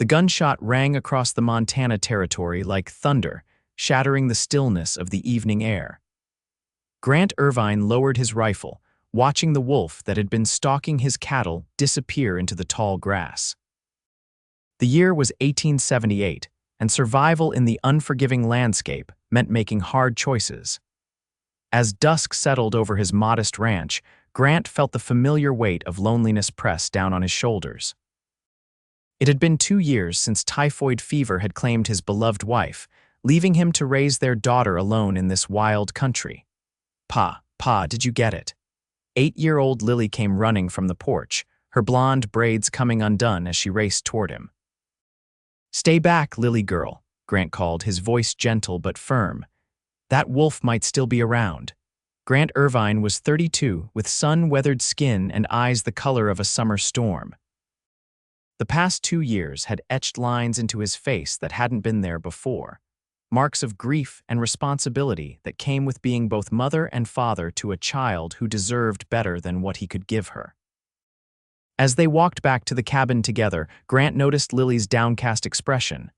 The gunshot rang across the Montana territory like thunder, shattering the stillness of the evening air. Grant Irvine lowered his rifle, watching the wolf that had been stalking his cattle disappear into the tall grass. The year was 1878, and survival in the unforgiving landscape meant making hard choices. As dusk settled over his modest ranch, Grant felt the familiar weight of loneliness press down on his shoulders. It had been 2 years since typhoid fever had claimed his beloved wife, leaving him to raise their daughter alone in this wild country. "Pa, did you get it?" 8-year-old Lily came running from the porch, her blonde braids coming undone as she raced toward him. "Stay back, Lily girl," Grant called, his voice gentle but firm. That wolf might still be around. Grant Irvine was 32, with sun-weathered skin and eyes the color of a summer storm. The past 2 years had etched lines into his face that hadn't been there before, marks of grief and responsibility that came with being both mother and father to a child who deserved better than what he could give her. As they walked back to the cabin together, Grant noticed Lily's downcast expression.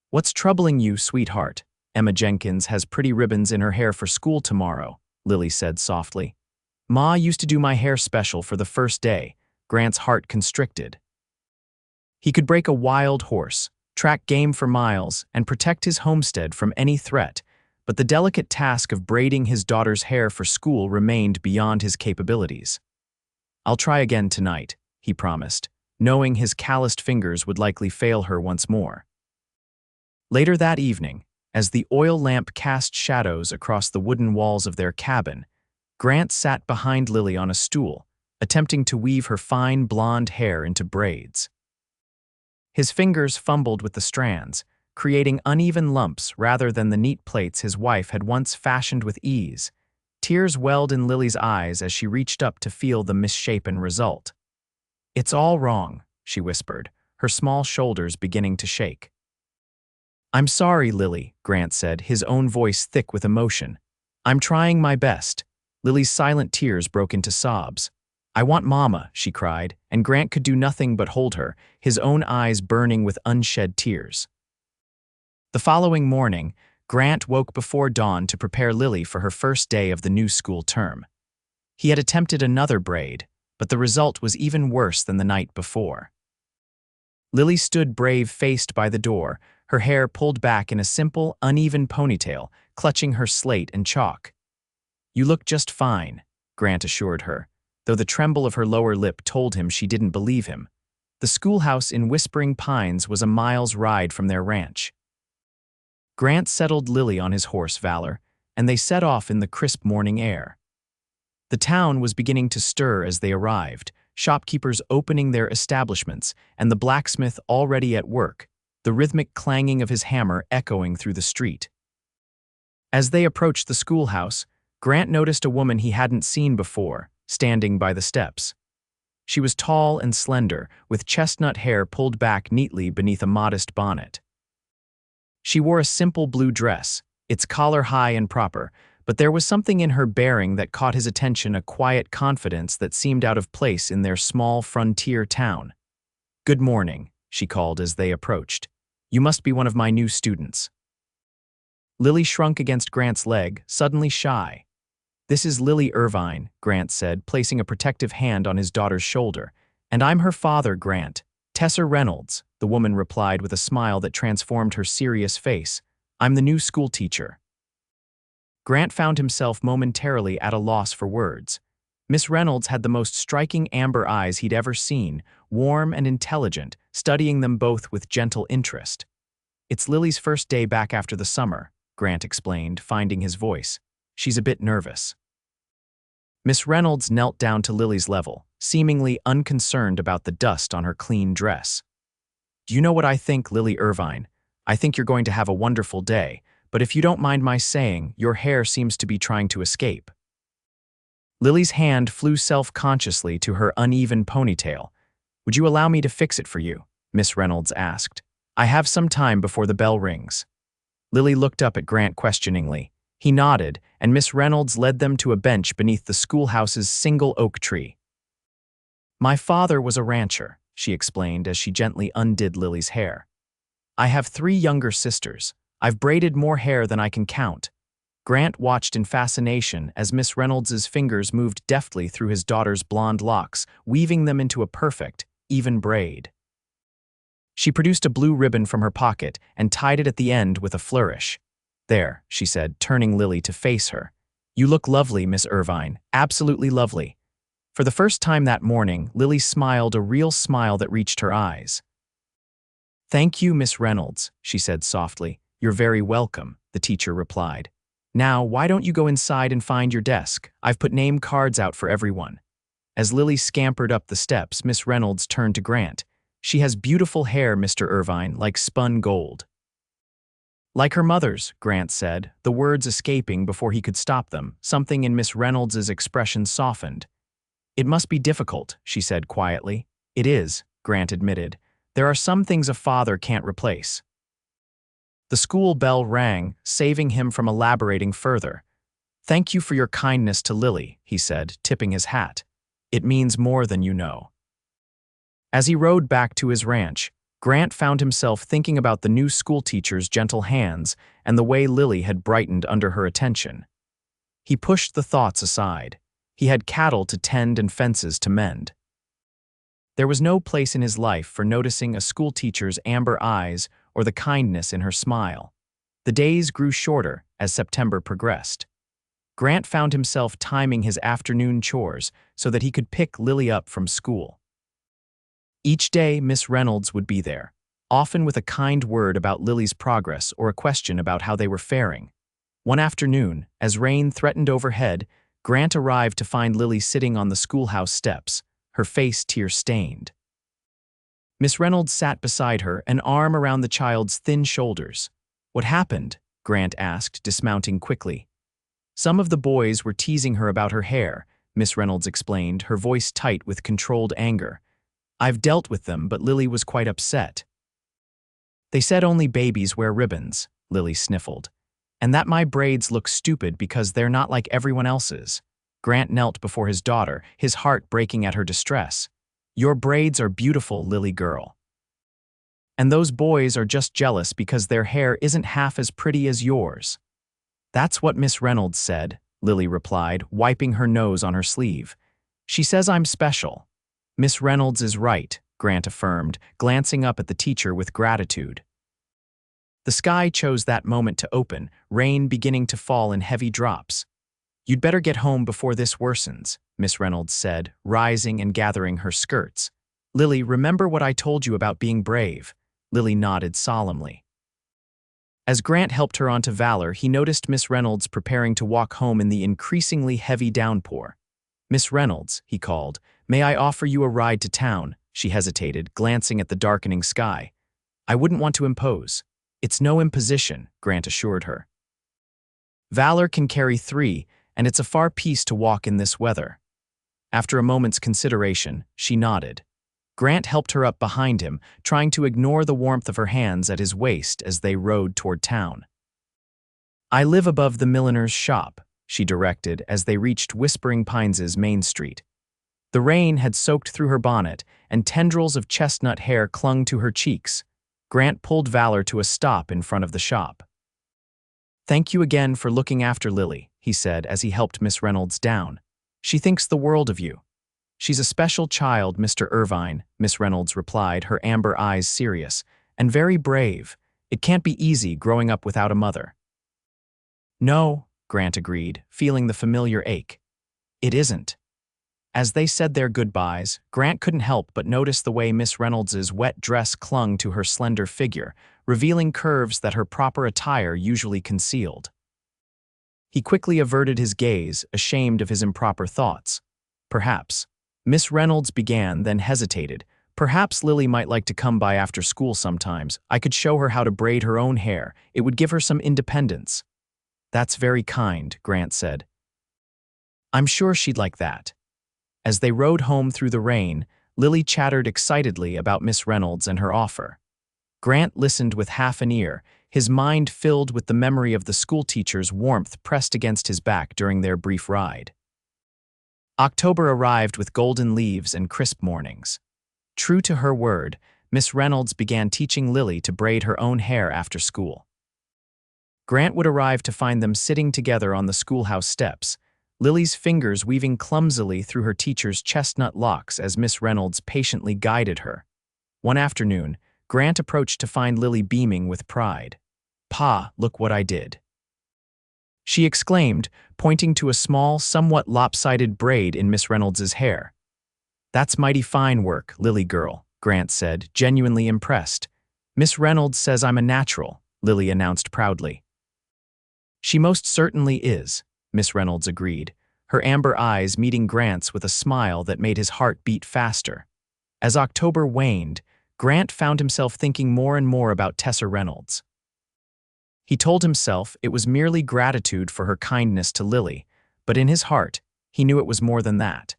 "What's troubling you, sweetheart? Emma Jenkins has pretty ribbons in her hair for school tomorrow," Lily said softly. "Ma used to do my hair special for the first day." Grant's heart constricted. He could break a wild horse, track game for miles, and protect his homestead from any threat, but the delicate task of braiding his daughter's hair for school remained beyond his capabilities. "I'll try again tonight," he promised, knowing his calloused fingers would likely fail her once more. Later that evening, as the oil lamp cast shadows across the wooden walls of their cabin, Grant sat behind Lily on a stool, attempting to weave her fine blonde hair into braids. His fingers fumbled with the strands, creating uneven lumps rather than the neat plaits his wife had once fashioned with ease. Tears welled in Lily's eyes as she reached up to feel the misshapen result. "It's all wrong," she whispered, her small shoulders beginning to shake. "I'm sorry, Lily," Grant said, his own voice thick with emotion. "I'm trying my best." Lily's silent tears broke into sobs. "I want Mama," she cried, and Grant could do nothing but hold her, his own eyes burning with unshed tears. The following morning, Grant woke before dawn to prepare Lily for her first day of the new school term. He had attempted another braid, but the result was even worse than the night before. Lily stood brave-faced by the door, her hair pulled back in a simple, uneven ponytail, clutching her slate and chalk. "You look just fine," Grant assured her, though the tremble of her lower lip told him she didn't believe him. The schoolhouse in Whispering Pines was a mile's ride from their ranch. Grant settled Lily on his horse Valor, and they set off in the crisp morning air. The town was beginning to stir as they arrived, shopkeepers opening their establishments and the blacksmith already at work, the rhythmic clanging of his hammer echoing through the street. As they approached the schoolhouse, Grant noticed a woman he hadn't seen before, standing by the steps. She was tall and slender, with chestnut hair pulled back neatly beneath a modest bonnet. She wore a simple blue dress, its collar high and proper, but there was something in her bearing that caught his attention, a quiet confidence that seemed out of place in their small frontier town. "Good morning," she called as they approached. "You must be one of my new students." Lily shrunk against Grant's leg, suddenly shy. "This is Lily Irvine," Grant said, placing a protective hand on his daughter's shoulder. "And I'm her father, Grant. Tessa Reynolds," the woman replied with a smile that transformed her serious face. "I'm the new schoolteacher." Grant found himself momentarily at a loss for words. Miss Reynolds had the most striking amber eyes he'd ever seen, warm and intelligent, studying them both with gentle interest. "It's Lily's first day back after the summer," Grant explained, finding his voice. "She's a bit nervous." Miss Reynolds knelt down to Lily's level, seemingly unconcerned about the dust on her clean dress. "Do you know what I think, Lily Irvine? I think you're going to have a wonderful day, but if you don't mind my saying, your hair seems to be trying to escape." Lily's hand flew self-consciously to her uneven ponytail. "Would you allow me to fix it for you?" Miss Reynolds asked. "I have some time before the bell rings." Lily looked up at Grant questioningly. He nodded, and Miss Reynolds led them to a bench beneath the schoolhouse's single oak tree. "My father was a rancher," she explained as she gently undid Lily's hair. I have 3 younger sisters. I've braided more hair than I can count. Grant watched in fascination as Miss Reynolds's fingers moved deftly through his daughter's blonde locks, weaving them into a perfect, even braid. She produced a blue ribbon from her pocket and tied it at the end with a flourish. "There," she said, turning Lily to face her. "You look lovely, Miss Irvine, absolutely lovely." For the first time that morning, Lily smiled a real smile that reached her eyes. "Thank you, Miss Reynolds," she said softly. "You're very welcome," the teacher replied. "Now, why don't you go inside and find your desk? I've put name cards out for everyone." As Lily scampered up the steps, Miss Reynolds turned to Grant. "She has beautiful hair, Mr. Irvine, like spun gold." "Like her mother's," Grant said, the words escaping before he could stop them. Something in Miss Reynolds's expression softened. "It must be difficult," she said quietly. "It is," Grant admitted. "There are some things a father can't replace." The school bell rang, saving him from elaborating further. "Thank you for your kindness to Lily," he said, tipping his hat. "It means more than you know." As he rode back to his ranch, Grant found himself thinking about the new schoolteacher's gentle hands and the way Lily had brightened under her attention. He pushed the thoughts aside. He had cattle to tend and fences to mend. There was no place in his life for noticing a schoolteacher's amber eyes or the kindness in her smile. The days grew shorter as September progressed. Grant found himself timing his afternoon chores so that he could pick Lily up from school. Each day, Miss Reynolds would be there, often with a kind word about Lily's progress or a question about how they were faring. One afternoon, as rain threatened overhead, Grant arrived to find Lily sitting on the schoolhouse steps, her face tear-stained. Miss Reynolds sat beside her, an arm around the child's thin shoulders. "What happened?" Grant asked, dismounting quickly. "Some of the boys were teasing her about her hair," Miss Reynolds explained, her voice tight with controlled anger. "I've dealt with them, but Lily was quite upset." "They said only babies wear ribbons," Lily sniffled. "And that my braids look stupid because they're not like everyone else's." Grant knelt before his daughter, his heart breaking at her distress. "Your braids are beautiful, Lily girl. And those boys are just jealous because their hair isn't half as pretty as yours." "That's what Miss Reynolds said," Lily replied, wiping her nose on her sleeve. "She says I'm special." "Miss Reynolds is right," Grant affirmed, glancing up at the teacher with gratitude. The sky chose that moment to open, rain beginning to fall in heavy drops. "You'd better get home before this worsens," Miss Reynolds said, rising and gathering her skirts. "Lily, remember what I told you about being brave?" Lily nodded solemnly. As Grant helped her onto Valor, he noticed Miss Reynolds preparing to walk home in the increasingly heavy downpour. "Miss Reynolds," he called, "may I offer you a ride to town?" She hesitated, glancing at the darkening sky. "I wouldn't want to impose." "It's no imposition," Grant assured her. "Valor can carry 3, and it's a far piece to walk in this weather." After a moment's consideration, she nodded. Grant helped her up behind him, trying to ignore the warmth of her hands at his waist as they rode toward town. "I live above the milliner's shop," she directed as they reached Whispering Pines' Main Street. The rain had soaked through her bonnet, and tendrils of chestnut hair clung to her cheeks. Grant pulled Valor to a stop in front of the shop. "Thank you again for looking after Lily," he said as he helped Miss Reynolds down. "She thinks the world of you." "She's a special child, Mr. Irvine," Miss Reynolds replied, her amber eyes serious, "and very brave. It can't be easy growing up without a mother." "No," Grant agreed, feeling the familiar ache. "It isn't." As they said their goodbyes, Grant couldn't help but notice the way Miss Reynolds's wet dress clung to her slender figure, revealing curves that her proper attire usually concealed. He quickly averted his gaze, ashamed of his improper thoughts. "Perhaps." Miss Reynolds began, then hesitated. "Perhaps Lily might like to come by after school sometimes. I could show her how to braid her own hair. It would give her some independence." "That's very kind," Grant said. "I'm sure she'd like that." As they rode home through the rain, Lily chattered excitedly about Miss Reynolds and her offer. Grant listened with half an ear, his mind filled with the memory of the schoolteacher's warmth pressed against his back during their brief ride. October arrived with golden leaves and crisp mornings. True to her word, Miss Reynolds began teaching Lily to braid her own hair after school. Grant would arrive to find them sitting together on the schoolhouse steps, Lily's fingers weaving clumsily through her teacher's chestnut locks as Miss Reynolds patiently guided her. One afternoon, Grant approached to find Lily beaming with pride. "Pa, look what I did," she exclaimed, pointing to a small, somewhat lopsided braid in Miss Reynolds's hair. "That's mighty fine work, Lily girl," Grant said, genuinely impressed. "Miss Reynolds says I'm a natural," Lily announced proudly. "She most certainly is," Miss Reynolds agreed, her amber eyes meeting Grant's with a smile that made his heart beat faster. As October waned, Grant found himself thinking more and more about Tessa Reynolds. He told himself it was merely gratitude for her kindness to Lily, but in his heart, he knew it was more than that.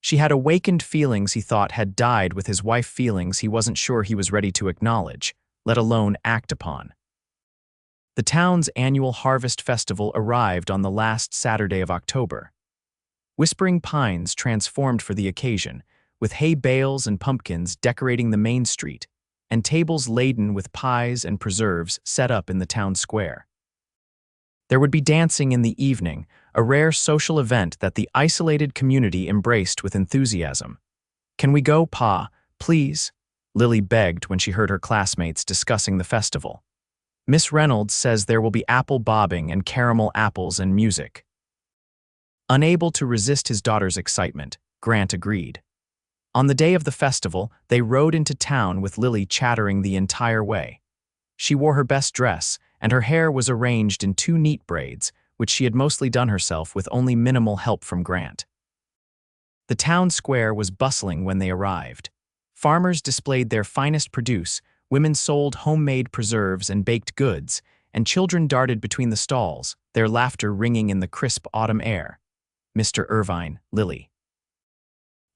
She had awakened feelings he thought had died with his wife, feelings he wasn't sure he was ready to acknowledge, let alone act upon. The town's annual Harvest Festival arrived on the last Saturday of October. Whispering pines transformed for the occasion, with hay bales and pumpkins decorating the main street, and tables laden with pies and preserves set up in the town square. There would be dancing in the evening, a rare social event that the isolated community embraced with enthusiasm. "Can we go, Pa, please?" Lily begged when she heard her classmates discussing the festival. "Miss Reynolds says there will be apple bobbing and caramel apples and music." Unable to resist his daughter's excitement, Grant agreed. On the day of the festival, they rode into town with Lily chattering the entire way. She wore her best dress, and her hair was arranged in 2 neat braids, which she had mostly done herself with only minimal help from Grant. The town square was bustling when they arrived. Farmers displayed their finest produce, women sold homemade preserves and baked goods, and children darted between the stalls, their laughter ringing in the crisp autumn air. "Mr. Irvine, Lily."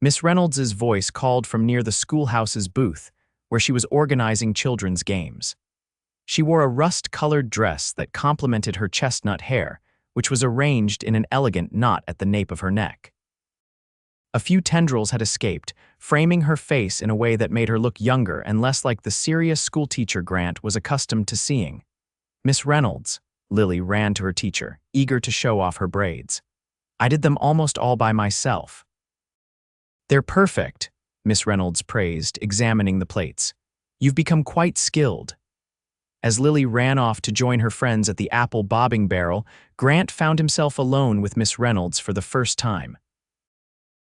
Miss Reynolds's voice called from near the schoolhouse's booth, where she was organizing children's games. She wore a rust-colored dress that complemented her chestnut hair, which was arranged in an elegant knot at the nape of her neck. A few tendrils had escaped, framing her face in a way that made her look younger and less like the serious schoolteacher Grant was accustomed to seeing. "Miss Reynolds," Lily ran to her teacher, eager to show off her braids. "I did them almost all by myself." "They're perfect," Miss Reynolds praised, examining the plaits. "You've become quite skilled." As Lily ran off to join her friends at the apple bobbing barrel, Grant found himself alone with Miss Reynolds for the first time.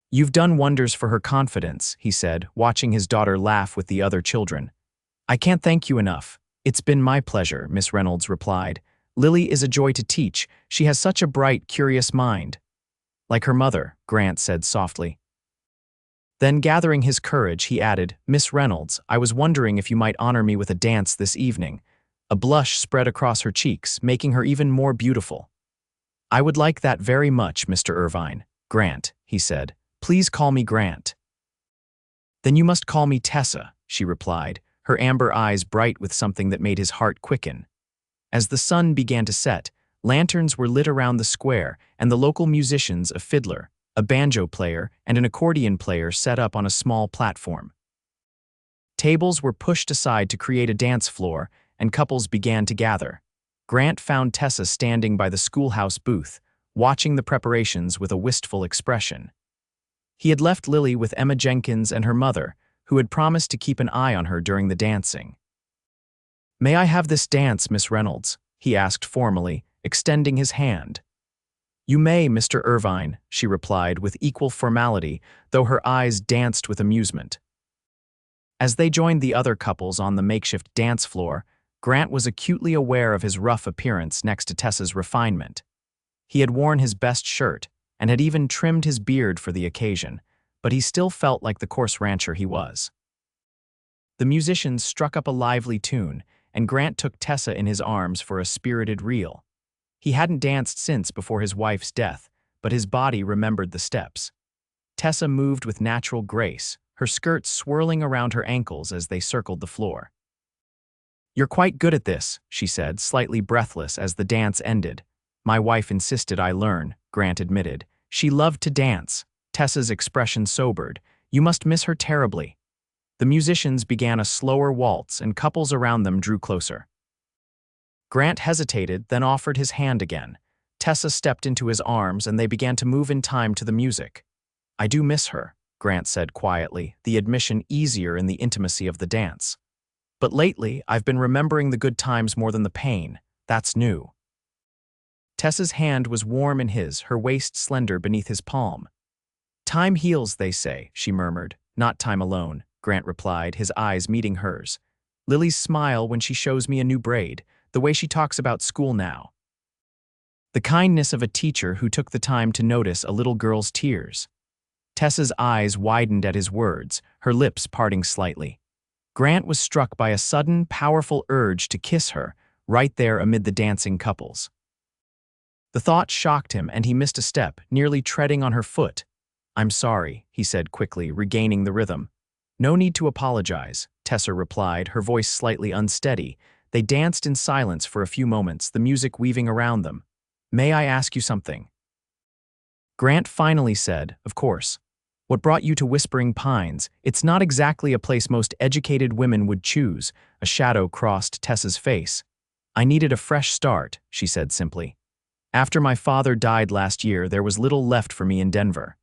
"You've done wonders for her confidence," he said, watching his daughter laugh with the other children. "I can't thank you enough." "It's been my pleasure," Miss Reynolds replied. "Lily is a joy to teach. She has such a bright, curious mind." "Like her mother," Grant said softly. Then, gathering his courage, he added, "Miss Reynolds, I was wondering if you might honor me with a dance this evening." A blush spread across her cheeks, making her even more beautiful. "I would like that very much, Mr. Irvine." "Grant," he said. "Please call me Grant." "Then you must call me Tessa," she replied, her amber eyes bright with something that made his heart quicken. As the sun began to set, lanterns were lit around the square, and the local musicians, a fiddler, a banjo player, and an accordion player set up on a small platform. Tables were pushed aside to create a dance floor, and couples began to gather. Grant found Tessa standing by the schoolhouse booth, watching the preparations with a wistful expression. He had left Lily with Emma Jenkins and her mother, who had promised to keep an eye on her during the dancing. "May I have this dance, Miss Reynolds?" he asked formally, extending his hand. "You may, Mr. Irvine," she replied with equal formality, though her eyes danced with amusement. As they joined the other couples on the makeshift dance floor, Grant was acutely aware of his rough appearance next to Tessa's refinement. He had worn his best shirt and had even trimmed his beard for the occasion, but he still felt like the coarse rancher he was. The musicians struck up a lively tune, and Grant took Tessa in his arms for a spirited reel. He hadn't danced since before his wife's death, but his body remembered the steps. Tessa moved with natural grace, her skirts swirling around her ankles as they circled the floor. "You're quite good at this," she said, slightly breathless as the dance ended. "My wife insisted I learn," Grant admitted. "She loved to dance." Tessa's expression sobered. "You must miss her terribly." The musicians began a slower waltz and couples around them drew closer. Grant hesitated, then offered his hand again. Tessa stepped into his arms and they began to move in time to the music. "I do miss her," Grant said quietly, the admission easier in the intimacy of the dance. "But lately, I've been remembering the good times more than the pain. That's new." Tessa's hand was warm in his, her waist slender beneath his palm. "Time heals, they say," she murmured. "Not time alone," Grant replied, his eyes meeting hers. "Lily's smile when she shows me a new braid, the way she talks about school now. The kindness of a teacher who took the time to notice a little girl's tears." Tessa's eyes widened at his words, her lips parting slightly. Grant was struck by a sudden, powerful urge to kiss her, right there amid the dancing couples. The thought shocked him and he missed a step, nearly treading on her foot. "I'm sorry," he said quickly, regaining the rhythm. "No need to apologize," Tessa replied, her voice slightly unsteady. They danced in silence for a few moments, the music weaving around them. "May I ask you something?" Grant finally said, "Of course. What brought you to Whispering Pines? It's not exactly a place most educated women would choose." A shadow crossed Tessa's face. "I needed a fresh start," she said simply. "After my father died last year, there was little left for me in Denver.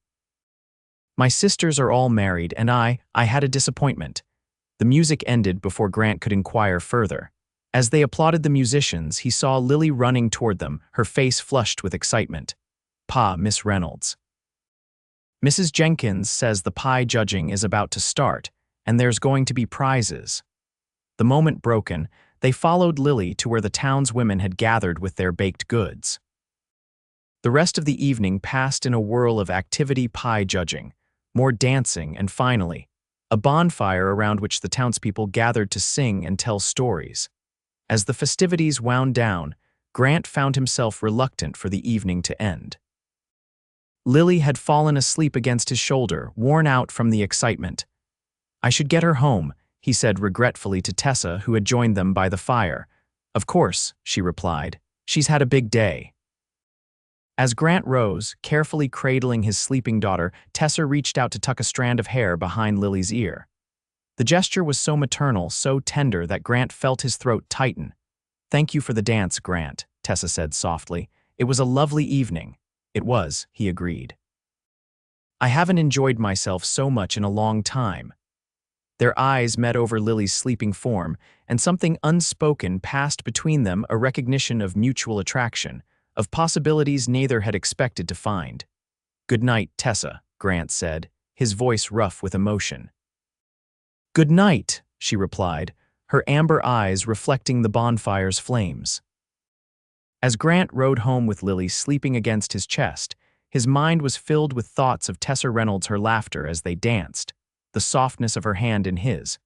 My sisters are all married, and I had a disappointment." The music ended before Grant could inquire further. As they applauded the musicians, he saw Lily running toward them, her face flushed with excitement. "Pa, Miss Reynolds. Mrs. Jenkins says the pie judging is about to start, and there's going to be prizes." The moment broken, they followed Lily to where the townswomen had gathered with their baked goods. The rest of the evening passed in a whirl of activity, pie judging, more dancing, and finally, a bonfire around which the townspeople gathered to sing and tell stories. As the festivities wound down, Grant found himself reluctant for the evening to end. Lily had fallen asleep against his shoulder, worn out from the excitement. "I should get her home," he said regretfully to Tessa, who had joined them by the fire. "Of course," she replied. "She's had a big day." As Grant rose, carefully cradling his sleeping daughter, Tessa reached out to tuck a strand of hair behind Lily's ear. The gesture was so maternal, so tender that Grant felt his throat tighten. "Thank you for the dance, Grant," Tessa said softly. "It was a lovely evening." "It was," he agreed. "I haven't enjoyed myself so much in a long time." Their eyes met over Lily's sleeping form, and something unspoken passed between them, a recognition of mutual attraction, of possibilities neither had expected to find. "Good night, Tessa," Grant said, his voice rough with emotion. "Good night," she replied, her amber eyes reflecting the bonfire's flames. As Grant rode home with Lily sleeping against his chest, his mind was filled with thoughts of Tessa Reynolds, her laughter as they danced, the softness of her hand in his,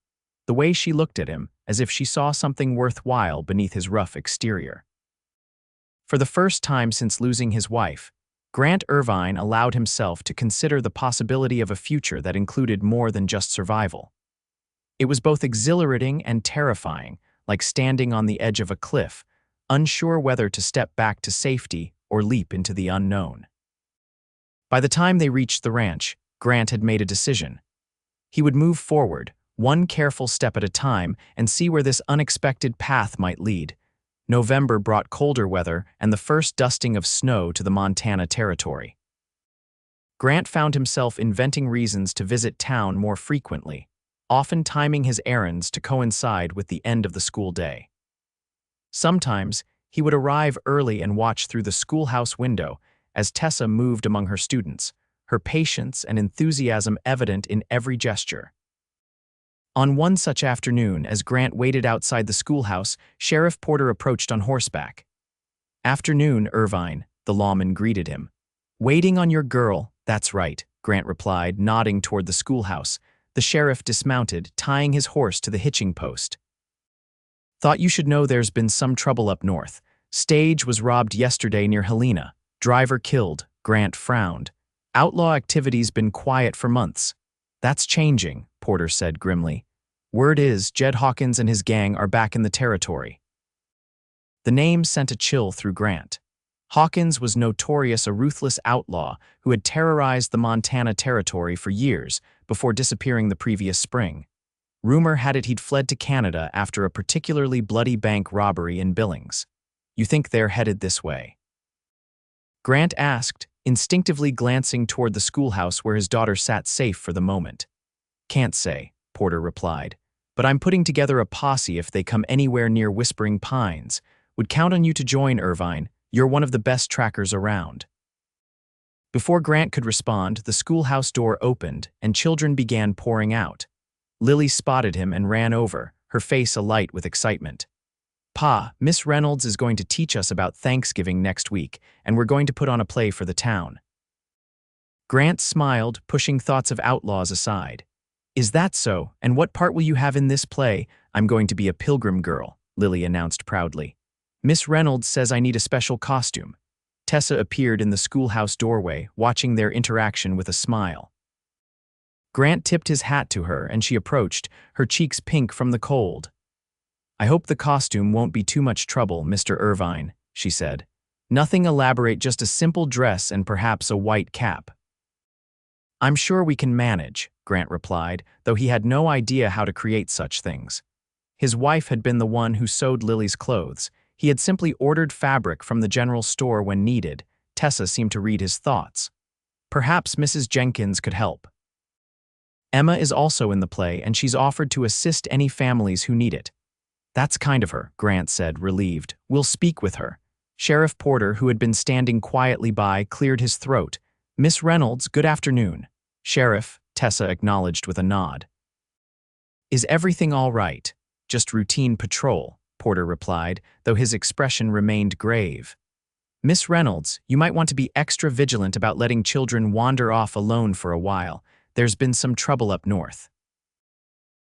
the way she looked at him as if she saw something worthwhile beneath his rough exterior. For the first time since losing his wife, Grant Irvine allowed himself to consider the possibility of a future that included more than just survival. It was both exhilarating and terrifying, like standing on the edge of a cliff, unsure whether to step back to safety or leap into the unknown. By the time they reached the ranch, Grant had made a decision. He would move forward, one careful step at a time, and see where this unexpected path might lead. November brought colder weather and the first dusting of snow to the Montana territory. Grant found himself inventing reasons to visit town more frequently, often timing his errands to coincide with the end of the school day. Sometimes, he would arrive early and watch through the schoolhouse window as Tessa moved among her students, her patience and enthusiasm evident in every gesture. On one such afternoon, as Grant waited outside the schoolhouse, Sheriff Porter approached on horseback. "Afternoon, Irvine," the lawman greeted him. "Waiting on your girl, that's right," Grant replied, nodding toward the schoolhouse. The sheriff dismounted, tying his horse to the hitching post. "Thought you should know there's been some trouble up north. Stage was robbed yesterday near Helena. Driver killed," Grant frowned. "Outlaw activity's been quiet for months." "That's changing," Porter said grimly. "Word is, Jed Hawkins and his gang are back in the territory." The name sent a chill through Grant. Hawkins was notorious a ruthless outlaw who had terrorized the Montana territory for years before disappearing the previous spring. Rumor had it he'd fled to Canada after a particularly bloody bank robbery in Billings. You think they're headed this way? Grant asked, instinctively glancing toward the schoolhouse where his daughter sat safe for the moment. Can't say, Porter replied, but I'm putting together a posse if they come anywhere near Whispering Pines. Would count on you to join, Irvine. You're one of the best trackers around. Before Grant could respond, the schoolhouse door opened and children began pouring out. Lily spotted him and ran over, her face alight with excitement. Pa, Miss Reynolds is going to teach us about Thanksgiving next week, and we're going to put on a play for the town. Grant smiled, pushing thoughts of outlaws aside. Is that so, and what part will you have in this play? I'm going to be a pilgrim girl, Lily announced proudly. Miss Reynolds says I need a special costume. Tessa appeared in the schoolhouse doorway, watching their interaction with a smile. Grant tipped his hat to her, and she approached, her cheeks pink from the cold. I hope the costume won't be too much trouble, Mr. Irvine, she said. Nothing elaborate, just a simple dress and perhaps a white cap. I'm sure we can manage, Grant replied, though he had no idea how to create such things. His wife had been the one who sewed Lily's clothes. He had simply ordered fabric from the general store when needed. Tessa seemed to read his thoughts. Perhaps Mrs. Jenkins could help. Emma is also in the play, and she's offered to assist any families who need it. That's kind of her, Grant said, relieved. We'll speak with her. Sheriff Porter, who had been standing quietly by, cleared his throat. Miss Reynolds, good afternoon. Sheriff, Tessa acknowledged with a nod. Is everything all right? Just routine patrol, Porter replied, though his expression remained grave. Miss Reynolds, you might want to be extra vigilant about letting children wander off alone for a while. There's been some trouble up north.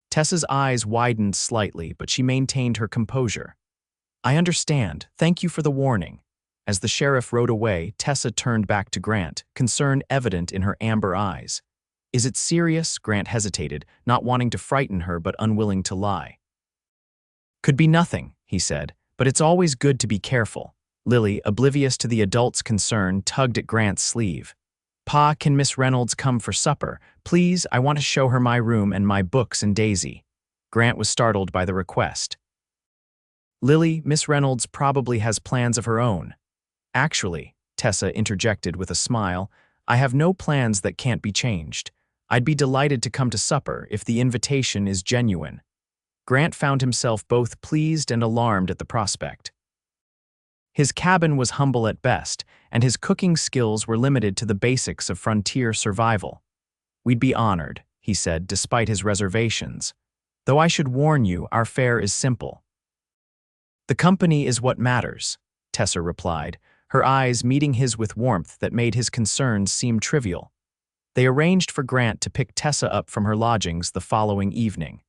Tessa's eyes widened slightly, but she maintained her composure. I understand. Thank you for the warning. As the sheriff rode away, Tessa turned back to Grant, concern evident in her amber eyes. Is it serious? Grant hesitated, not wanting to frighten her but unwilling to lie. Could be nothing, he said, but it's always good to be careful. Lily, oblivious to the adult's concern, tugged at Grant's sleeve. Pa, can Miss Reynolds come for supper? Please, I want to show her my room and my books and Daisy. Grant was startled by the request. Lily, Miss Reynolds probably has plans of her own. Actually, Tessa interjected with a smile, I have no plans that can't be changed. I'd be delighted to come to supper if the invitation is genuine. Grant found himself both pleased and alarmed at the prospect. His cabin was humble at best, and his cooking skills were limited to the basics of frontier survival. We'd be honored, he said, despite his reservations. Though I should warn you, our fare is simple. The company is what matters, Tessa replied, her eyes meeting his with warmth that made his concerns seem trivial. They arranged for Grant to pick Tessa up from her lodgings the following evening.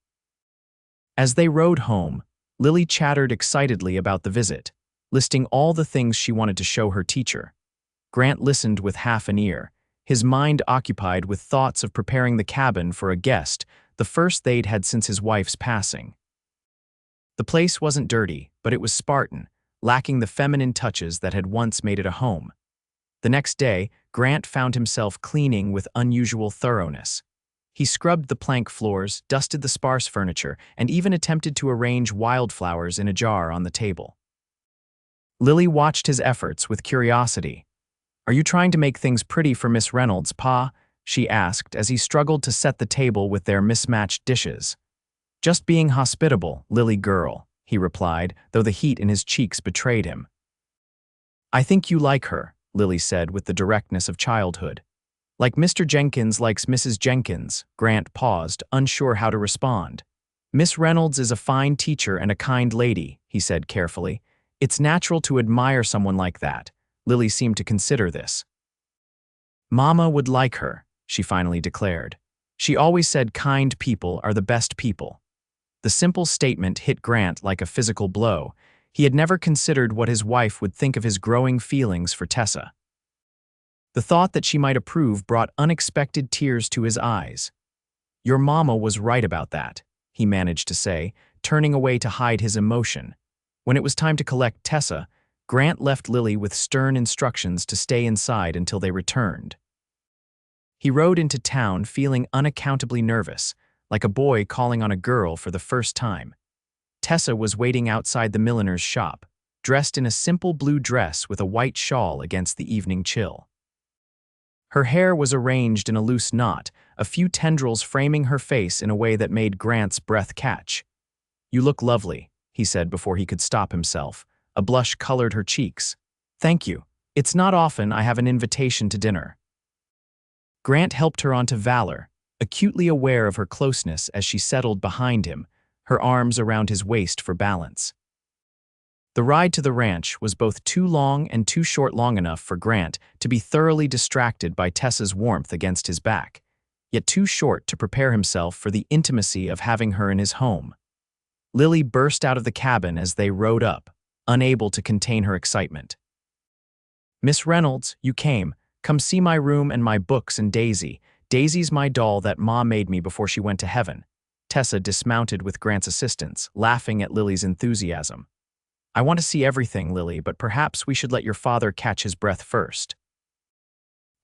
As they rode home, Lily chattered excitedly about the visit, listing all the things she wanted to show her teacher. Grant listened with half an ear, his mind occupied with thoughts of preparing the cabin for a guest, the first they'd had since his wife's passing. The place wasn't dirty, but it was Spartan, lacking the feminine touches that had once made it a home. The next day, Grant found himself cleaning with unusual thoroughness. He scrubbed the plank floors, dusted the sparse furniture, and even attempted to arrange wildflowers in a jar on the table. Lily watched his efforts with curiosity. Are you trying to make things pretty for Miss Reynolds, Pa? She asked as he struggled to set the table with their mismatched dishes. Just being hospitable, Lily girl, he replied, though the heat in his cheeks betrayed him. I think you like her, Lily said with the directness of childhood. Like Mr. Jenkins likes Mrs. Jenkins, Grant paused, unsure how to respond. Miss Reynolds is a fine teacher and a kind lady, he said carefully. It's natural to admire someone like that. Lily seemed to consider this. Mama would like her, she finally declared. She always said kind people are the best people. The simple statement hit Grant like a physical blow. He had never considered what his wife would think of his growing feelings for Tessa. The thought that she might approve brought unexpected tears to his eyes. Your mama was right about that, he managed to say, turning away to hide his emotion. When it was time to collect Tessa, Grant left Lily with stern instructions to stay inside until they returned. He rode into town feeling unaccountably nervous, like a boy calling on a girl for the first time. Tessa was waiting outside the milliner's shop, dressed in a simple blue dress with a white shawl against the evening chill. Her hair was arranged in a loose knot, a few tendrils framing her face in a way that made Grant's breath catch. "You look lovely," he said before he could stop himself. A blush colored her cheeks. "Thank you. It's not often I have an invitation to dinner." Grant helped her onto Valor, acutely aware of her closeness as she settled behind him, her arms around his waist for balance. The ride to the ranch was both too long and too short long enough for Grant to be thoroughly distracted by Tessa's warmth against his back, yet too short to prepare himself for the intimacy of having her in his home. Lily burst out of the cabin as they rode up, unable to contain her excitement. "Miss Reynolds, you came. Come see my room and my books and Daisy. Daisy's my doll that Ma made me before she went to heaven." Tessa dismounted with Grant's assistance, laughing at Lily's enthusiasm. "I want to see everything, Lily, but perhaps we should let your father catch his breath first."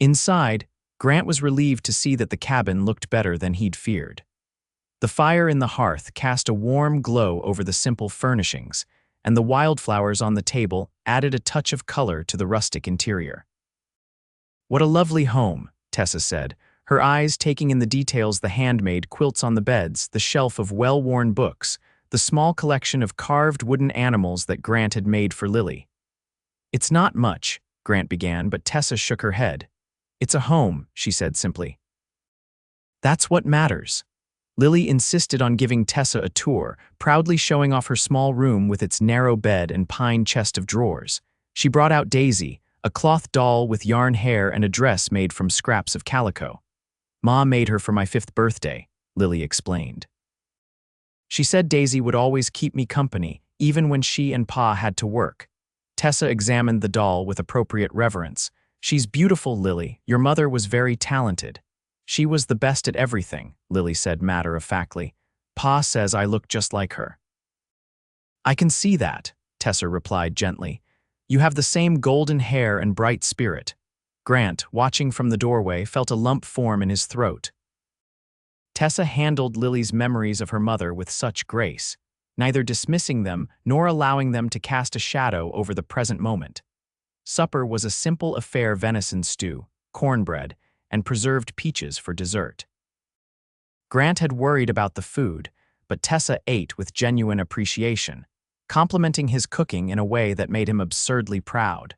Inside, Grant was relieved to see that the cabin looked better than he'd feared. The fire in the hearth cast a warm glow over the simple furnishings, and the wildflowers on the table added a touch of color to the rustic interior. "What a lovely home," Tessa said, her eyes taking in the details: the handmade quilts on the beds, the shelf of well-worn books, the small collection of carved wooden animals that Grant had made for Lily. "It's not much," Grant began, but Tessa shook her head. "It's a home," she said simply. "That's what matters." Lily insisted on giving Tessa a tour, proudly showing off her small room with its narrow bed and pine chest of drawers. She brought out Daisy, a cloth doll with yarn hair and a dress made from scraps of calico. "Ma made her for my 5th birthday," Lily explained. "She said Daisy would always keep me company, even when she and Pa had to work." Tessa examined the doll with appropriate reverence. "She's beautiful, Lily. Your mother was very talented." "She was the best at everything," Lily said matter-of-factly. "Pa says I look just like her." "I can see that," Tessa replied gently. "You have the same golden hair and bright spirit." Grant, watching from the doorway, felt a lump form in his throat. Tessa handled Lily's memories of her mother with such grace, neither dismissing them nor allowing them to cast a shadow over the present moment. Supper was a simple affair: venison stew, cornbread, and preserved peaches for dessert. Grant had worried about the food, but Tessa ate with genuine appreciation, complimenting his cooking in a way that made him absurdly proud.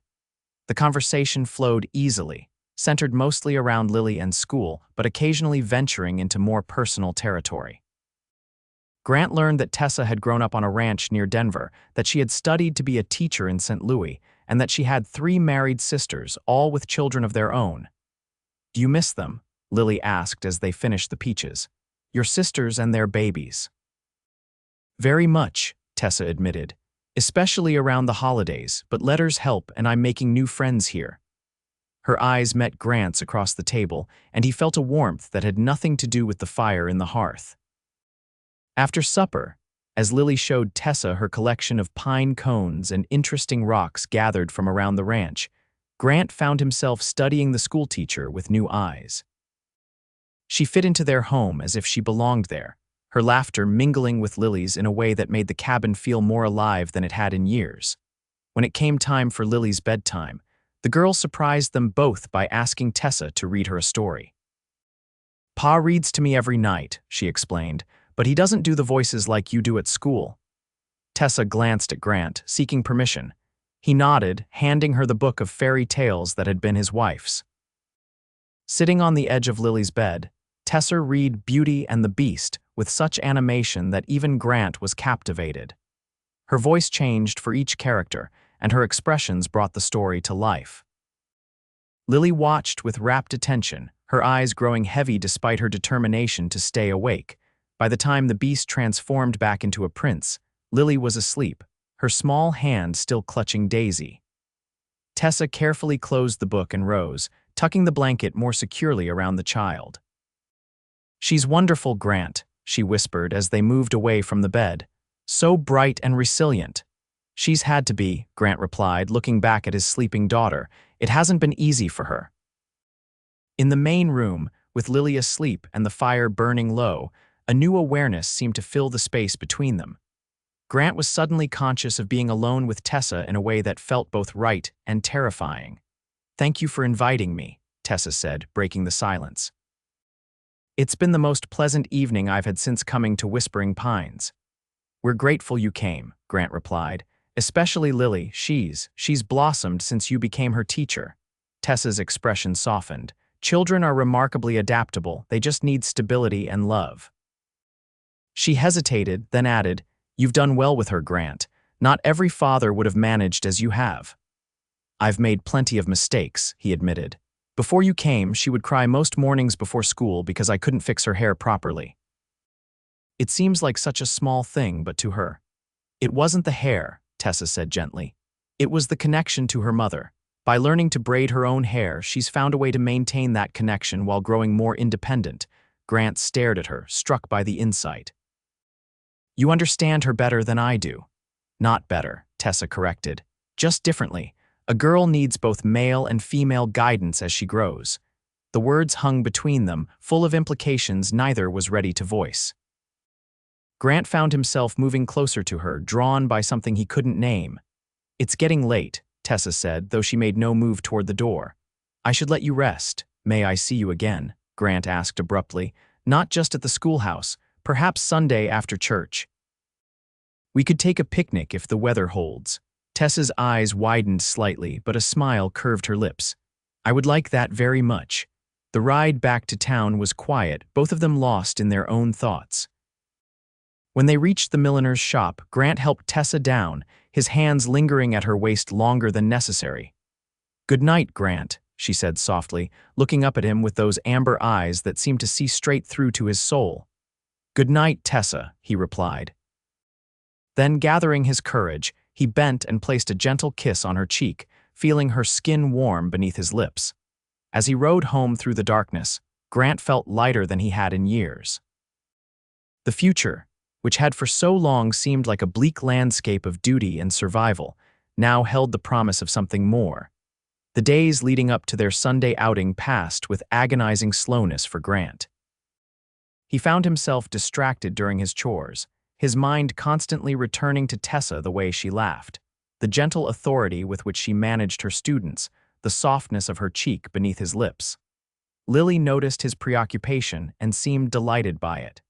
The conversation flowed easily, centered mostly around Lily and school, but occasionally venturing into more personal territory. Grant learned that Tessa had grown up on a ranch near Denver, that she had studied to be a teacher in St. Louis, and that she had 3 married sisters, all with children of their own. "Do you miss them?" Lily asked as they finished the peaches. "Your sisters and their babies." "Very much," Tessa admitted, "especially around the holidays, but letters help and I'm making new friends here." Her eyes met Grant's across the table, and he felt a warmth that had nothing to do with the fire in the hearth. After supper, as Lily showed Tessa her collection of pine cones and interesting rocks gathered from around the ranch, Grant found himself studying the schoolteacher with new eyes. She fit into their home as if she belonged there, her laughter mingling with Lily's in a way that made the cabin feel more alive than it had in years. When it came time for Lily's bedtime, the girl surprised them both by asking Tessa to read her a story. "Pa reads to me every night," she explained, "but he doesn't do the voices like you do at school." Tessa glanced at Grant, seeking permission. He nodded, handing her the book of fairy tales that had been his wife's. Sitting on the edge of Lily's bed, Tessa read Beauty and the Beast with such animation that even Grant was captivated. Her voice changed for each character, and her expressions brought the story to life. Lily watched with rapt attention, her eyes growing heavy despite her determination to stay awake. By the time the beast transformed back into a prince, Lily was asleep, her small hand still clutching Daisy. Tessa carefully closed the book and rose, tucking the blanket more securely around the child. "She's wonderful, Grant," she whispered as they moved away from the bed. "So bright and resilient." "She's had to be," Grant replied, looking back at his sleeping daughter. "It hasn't been easy for her." In the main room, with Lily asleep and the fire burning low, A new awareness seemed to fill the space between them. Grant was suddenly conscious of being alone with Tessa in a way that felt both right and terrifying. "Thank you for inviting me," Tessa said, breaking the silence. "It's been the most pleasant evening I've had since coming to Whispering Pines." "We're grateful you came," Grant replied. "Especially Lily. She's blossomed since you became her teacher." Tessa's expression softened. "Children are remarkably adaptable. They just need stability and love." She hesitated, then added, "You've done well with her, Grant. Not every father would have managed as you have." "I've made plenty of mistakes," he admitted. "Before you came, she would cry most mornings before school because I couldn't fix her hair properly." It seems like such a small thing, but to her. "It wasn't the hair," Tessa said gently. "It was the connection to her mother. By learning to braid her own hair, she's found a way to maintain that connection while growing more independent." Grant stared at her, struck by the insight. "You understand her better than I do." "Not better," Tessa corrected. "Just differently. A girl needs both male and female guidance as she grows." The words hung between them, full of implications neither was ready to voice. Grant found himself moving closer to her, drawn by something he couldn't name. "It's getting late," Tessa said, though she made no move toward the door. "I should let you rest." "May I see you again?" Grant asked abruptly. "Not just at the schoolhouse. Perhaps Sunday after church. We could take a picnic if the weather holds." Tessa's eyes widened slightly, but a smile curved her lips. "I would like that very much." The ride back to town was quiet, both of them lost in their own thoughts. When they reached the milliner's shop, Grant helped Tessa down, his hands lingering at her waist longer than necessary. "Good night, Grant," she said softly, looking up at him with those amber eyes that seemed to see straight through to his soul. "Good night, Tessa," he replied. Then, gathering his courage, he bent and placed a gentle kiss on her cheek, feeling her skin warm beneath his lips. As he rode home through the darkness, Grant felt lighter than he had in years. The future, which had for so long seemed like a bleak landscape of duty and survival, now held the promise of something more. The days leading up to their Sunday outing passed with agonizing slowness for Grant. He found himself distracted during his chores, his mind constantly returning to Tessa the way she laughed, the gentle authority with which she managed her students, the softness of her cheek beneath his lips. Lily noticed his preoccupation and seemed delighted by it.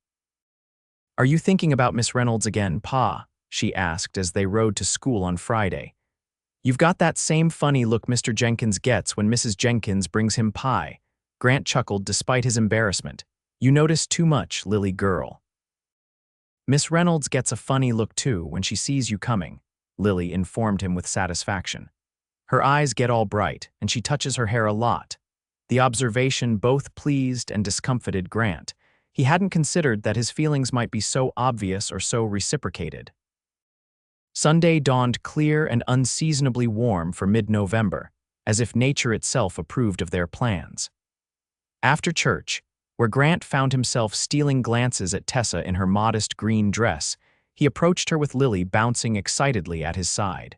"Are you thinking about Miss Reynolds again, Pa?" she asked as they rode to school on Friday. "You've got that same funny look Mr. Jenkins gets when Mrs. Jenkins brings him pie." Grant chuckled despite his embarrassment. "You notice too much, Lily girl." "Miss Reynolds gets a funny look too when she sees you coming," Lily informed him with satisfaction. "Her eyes get all bright, and she touches her hair a lot." The observation both pleased and discomfited Grant. He hadn't considered that his feelings might be so obvious or so reciprocated. Sunday dawned clear and unseasonably warm for mid-November, as if nature itself approved of their plans. After church, where Grant found himself stealing glances at Tessa in her modest green dress, he approached her with Lily bouncing excitedly at his side.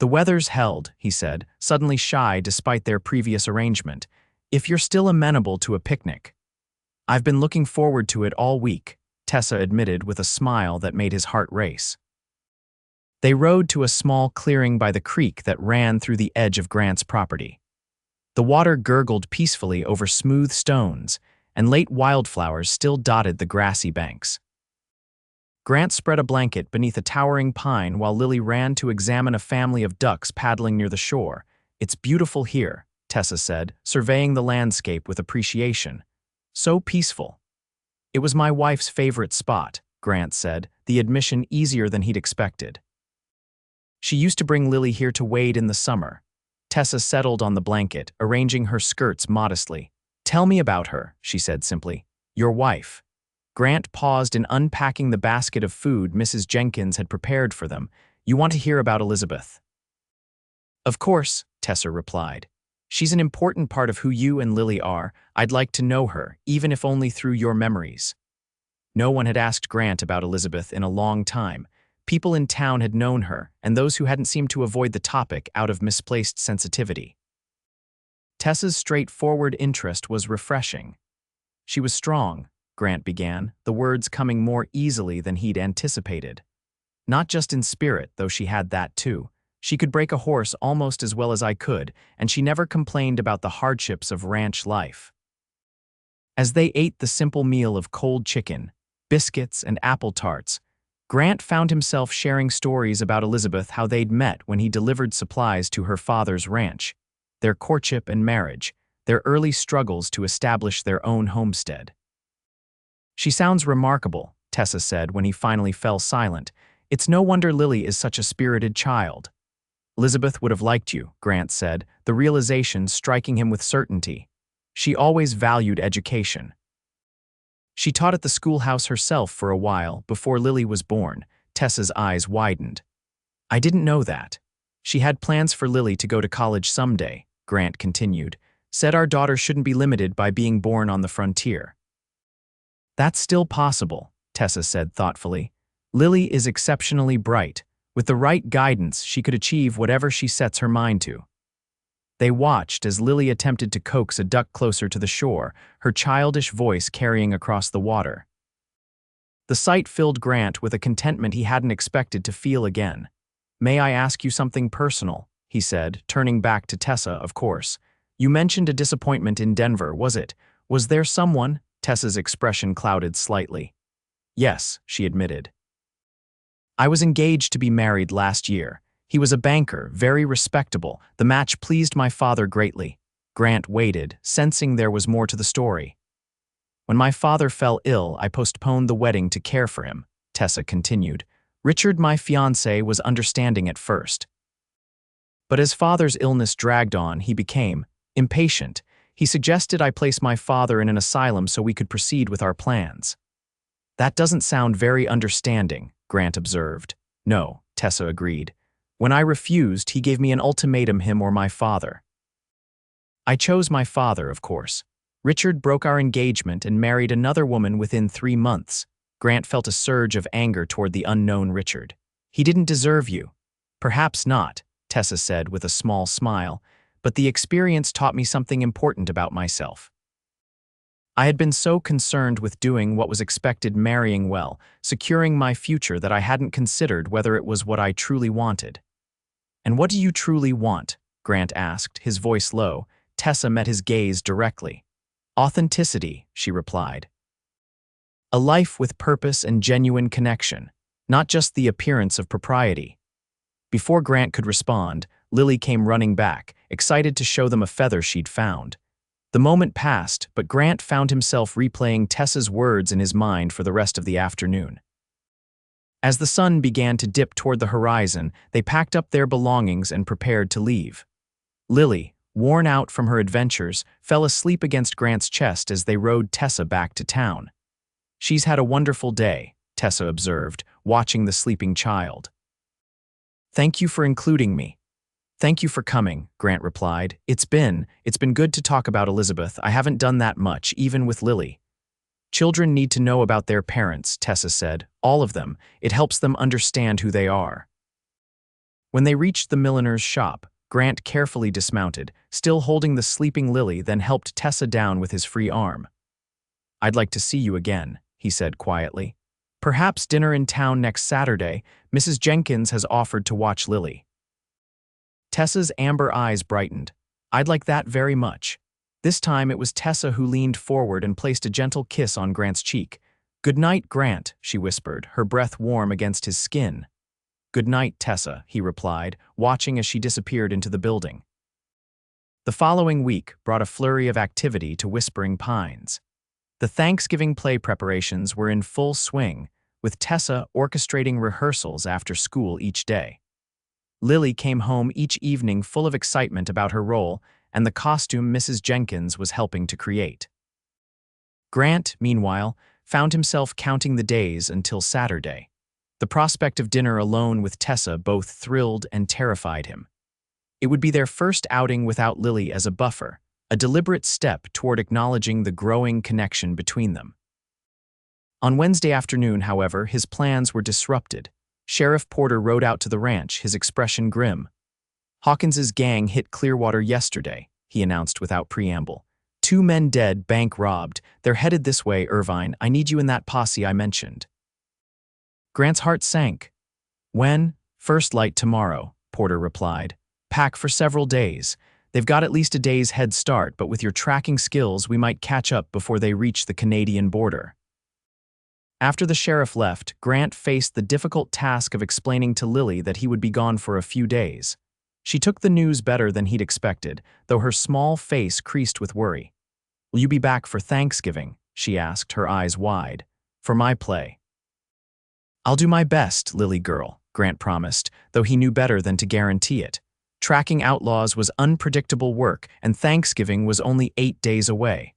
"The weather's held," he said, suddenly shy despite their previous arrangement, "if you're still amenable to a picnic." "I've been looking forward to it all week," Tessa admitted with a smile that made his heart race. They rode to a small clearing by the creek that ran through the edge of Grant's property. The water gurgled peacefully over smooth stones, and late wildflowers still dotted the grassy banks. Grant spread a blanket beneath a towering pine while Lily ran to examine a family of ducks paddling near the shore. "It's beautiful here," Tessa said, surveying the landscape with appreciation. "So peaceful." "It was my wife's favorite spot," Grant said, the admission easier than he'd expected. "She used to bring Lily here to wade in the summer." Tessa settled on the blanket, arranging her skirts modestly. "Tell me about her," she said simply. "Your wife." Grant paused in unpacking the basket of food Mrs. Jenkins had prepared for them. "You want to hear about Elizabeth?" "Of course," Tessa replied. "She's an important part of who you and Lily are. I'd like to know her, even if only through your memories." No one had asked Grant about Elizabeth in a long time. People in town had known her, and those who hadn't seemed to avoid the topic out of misplaced sensitivity. Tessa's straightforward interest was refreshing. She was strong, Grant began, the words coming more easily than he'd anticipated. Not just in spirit, though she had that too. She could break a horse almost as well as I could, and she never complained about the hardships of ranch life. As they ate the simple meal of cold chicken, biscuits, and apple tarts, Grant found himself sharing stories about Elizabeth, how they'd met when he delivered supplies to her father's ranch, their courtship and marriage, their early struggles to establish their own homestead. "She sounds remarkable," Tessa said when he finally fell silent. "It's no wonder Lily is such a spirited child." "Elizabeth would have liked you," Grant said, the realization striking him with certainty. "She always valued education." "She taught at the schoolhouse herself for a while before Lily was born." Tessa's eyes widened. "I didn't know that. She had plans for Lily to go to college someday," Grant continued. "Said our daughter shouldn't be limited by being born on the frontier." "That's still possible," Tessa said thoughtfully. "Lily is exceptionally bright. With the right guidance, she could achieve whatever she sets her mind to." They watched as Lily attempted to coax a duck closer to the shore, her childish voice carrying across the water. The sight filled Grant with a contentment he hadn't expected to feel again. "May I ask you something personal?" he said, turning back to Tessa, of course. "You mentioned a disappointment in Denver, was it? Was there someone?" Tessa's expression clouded slightly. "Yes," she admitted. "I was engaged to be married last year. He was a banker, very respectable. The match pleased my father greatly." Grant waited, sensing there was more to the story. "When my father fell ill, I postponed the wedding to care for him," Tessa continued. "Richard, my fiancé, was understanding at first. But as father's illness dragged on, he became impatient. He suggested I place my father in an asylum so we could proceed with our plans." "That doesn't sound very understanding," Grant observed. "No," Tessa agreed. "When I refused, he gave me an ultimatum, him or my father. I chose my father, of course. Richard broke our engagement and married another woman within 3 months. Grant felt a surge of anger toward the unknown Richard. "He didn't deserve you." "Perhaps not," Tessa said with a small smile, "but the experience taught me something important about myself. I had been so concerned with doing what was expected, marrying well, securing my future, that I hadn't considered whether it was what I truly wanted." "And what do you truly want?" Grant asked, his voice low. Tessa met his gaze directly. "Authenticity," she replied. "A life with purpose and genuine connection, not just the appearance of propriety." Before Grant could respond, Lily came running back, excited to show them a feather she'd found. The moment passed, but Grant found himself replaying Tessa's words in his mind for the rest of the afternoon. As the sun began to dip toward the horizon, they packed up their belongings and prepared to leave. Lily, worn out from her adventures, fell asleep against Grant's chest as they rode Tessa back to town. "She's had a wonderful day," Tessa observed, watching the sleeping child. "Thank you for including me." "Thank you for coming," Grant replied. It's been good to talk about Elizabeth. I haven't done that much, even with Lily." "Children need to know about their parents," Tessa said. "All of them. It helps them understand who they are." When they reached the milliner's shop, Grant carefully dismounted, still holding the sleeping Lily, then helped Tessa down with his free arm. "I'd like to see you again," he said quietly. "Perhaps dinner in town next Saturday. Mrs. Jenkins has offered to watch Lily." Tessa's amber eyes brightened. "I'd like that very much." This time it was Tessa who leaned forward and placed a gentle kiss on Grant's cheek. "Good night, Grant," she whispered, her breath warm against his skin. "Good night, Tessa," he replied, watching as she disappeared into the building. The following week brought a flurry of activity to Whispering Pines. The Thanksgiving play preparations were in full swing, with Tessa orchestrating rehearsals after school each day. Lily came home each evening full of excitement about her role and the costume Mrs. Jenkins was helping to create. Grant, meanwhile, found himself counting the days until Saturday. The prospect of dinner alone with Tessa both thrilled and terrified him. It would be their first outing without Lily as a buffer, a deliberate step toward acknowledging the growing connection between them. On Wednesday afternoon, however, his plans were disrupted. Sheriff Porter rode out to the ranch, his expression grim. "Hawkins's gang hit Clearwater yesterday," he announced without preamble. 2 men dead, bank robbed. They're headed this way, Irvine. I need you in that posse I mentioned. Grant's heart sank. When? First light tomorrow, Porter replied. Pack for several days. They've got at least a day's head start, but with your tracking skills, we might catch up before they reach the Canadian border. After the sheriff left, Grant faced the difficult task of explaining to Lily that he would be gone for a few days. She took the news better than he'd expected, though her small face creased with worry. Will you be back for Thanksgiving? She asked, her eyes wide. For my play. I'll do my best, Lily girl, Grant promised, though he knew better than to guarantee it. Tracking outlaws was unpredictable work, and Thanksgiving was only 8 days away.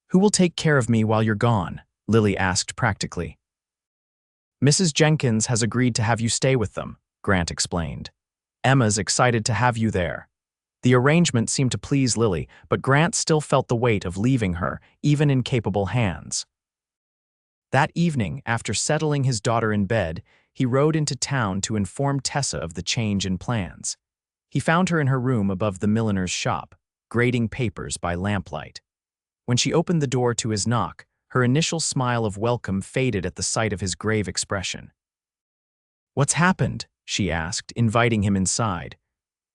Who will take care of me while you're gone? Lily asked practically. Mrs. Jenkins has agreed to have you stay with them, Grant explained. Emma's excited to have you there. The arrangement seemed to please Lily, but Grant still felt the weight of leaving her, even in capable hands. That evening, after settling his daughter in bed, he rode into town to inform Tessa of the change in plans. He found her in her room above the milliner's shop, grading papers by lamplight. When she opened the door to his knock, her initial smile of welcome faded at the sight of his grave expression. What's happened? She asked, inviting him inside.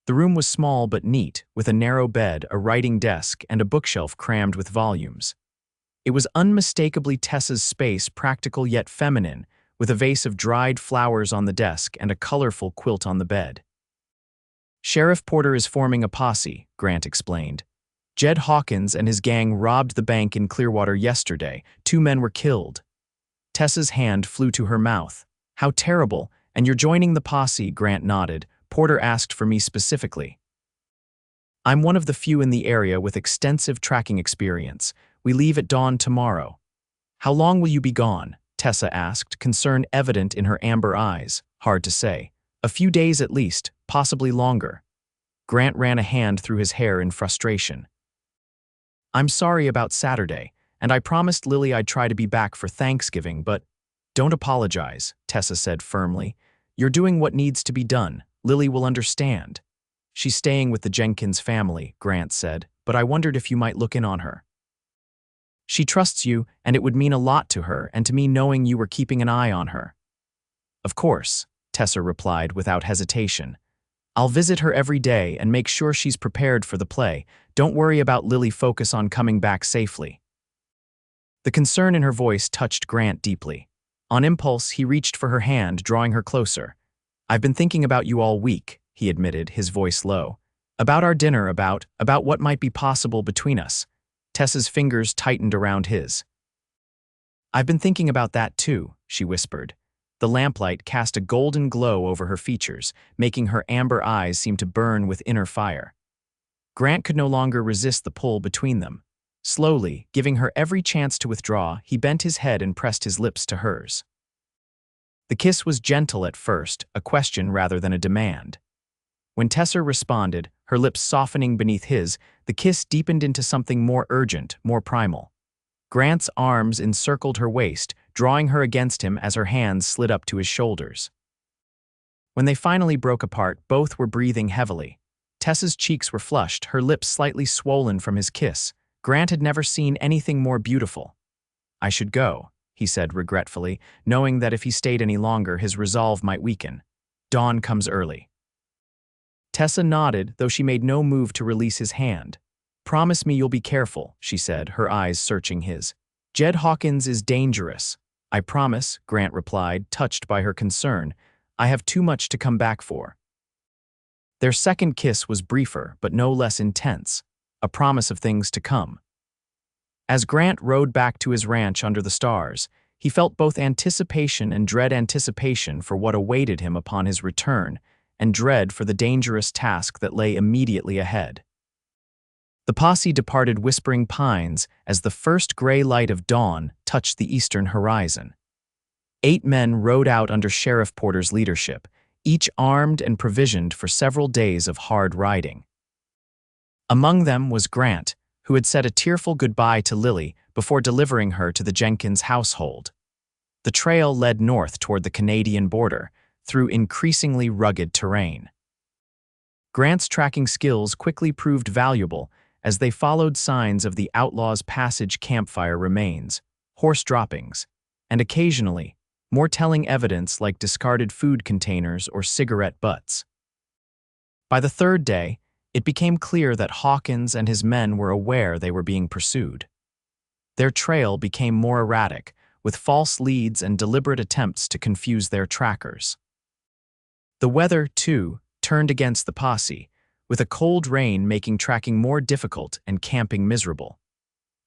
The room was small but neat, with a narrow bed, a writing desk, and a bookshelf crammed with volumes. It was unmistakably Tessa's space, practical yet feminine, with a vase of dried flowers on the desk and a colorful quilt on the bed. Sheriff Porter is forming a posse, Grant explained. Jed Hawkins and his gang robbed the bank in Clearwater yesterday. 2 men were killed. Tessa's hand flew to her mouth. How terrible, and you're joining the posse, Grant nodded. Porter asked for me specifically. I'm one of the few in the area with extensive tracking experience. We leave at dawn tomorrow. How long will you be gone? Tessa asked, concern evident in her amber eyes. Hard to say. A few days at least, possibly longer. Grant ran a hand through his hair in frustration. I'm sorry about Saturday, and I promised Lily I'd try to be back for Thanksgiving, but don't apologize, Tessa said firmly. You're doing what needs to be done. Lily will understand. She's staying with the Jenkins family, Grant said, but I wondered if you might look in on her. She trusts you, and it would mean a lot to her and to me knowing you were keeping an eye on her. Of course, Tessa replied without hesitation. I'll visit her every day and make sure she's prepared for the play. Don't worry about Lily, focus on coming back safely. The concern in her voice touched Grant deeply. On impulse, he reached for her hand, drawing her closer. I've been thinking about you all week, he admitted, his voice low. About our dinner, about what might be possible between us. Tessa's fingers tightened around his. I've been thinking about that too, she whispered. The lamplight cast a golden glow over her features, making her amber eyes seem to burn with inner fire. Grant could no longer resist the pull between them. Slowly, giving her every chance to withdraw, he bent his head and pressed his lips to hers. The kiss was gentle at first, a question rather than a demand. When Tessa responded, her lips softening beneath his, the kiss deepened into something more urgent, more primal. Grant's arms encircled her waist, drawing her against him as her hands slid up to his shoulders. When they finally broke apart, both were breathing heavily. Tessa's cheeks were flushed, her lips slightly swollen from his kiss. Grant had never seen anything more beautiful. I should go, he said regretfully, knowing that if he stayed any longer, his resolve might weaken. Dawn comes early. Tessa nodded, though she made no move to release his hand. Promise me you'll be careful, she said, her eyes searching his. Jed Hawkins is dangerous. I promise, Grant replied, touched by her concern. I have too much to come back for. Their second kiss was briefer, but no less intense, a promise of things to come. As Grant rode back to his ranch under the stars, he felt both anticipation and dread, anticipation for what awaited him upon his return, and dread for the dangerous task that lay immediately ahead. The posse departed Whispering Pines as the first gray light of dawn touched the eastern horizon. 8 men rode out under Sheriff Porter's leadership, each armed and provisioned for several days of hard riding. Among them was Grant, who had said a tearful goodbye to Lily before delivering her to the Jenkins household. The trail led north toward the Canadian border, through increasingly rugged terrain. Grant's tracking skills quickly proved valuable as they followed signs of the outlaws' passage campfire remains, horse droppings, and occasionally, more telling evidence like discarded food containers or cigarette butts. By the third day, it became clear that Hawkins and his men were aware they were being pursued. Their trail became more erratic, with false leads and deliberate attempts to confuse their trackers. The weather, too, turned against the posse, with a cold rain making tracking more difficult and camping miserable.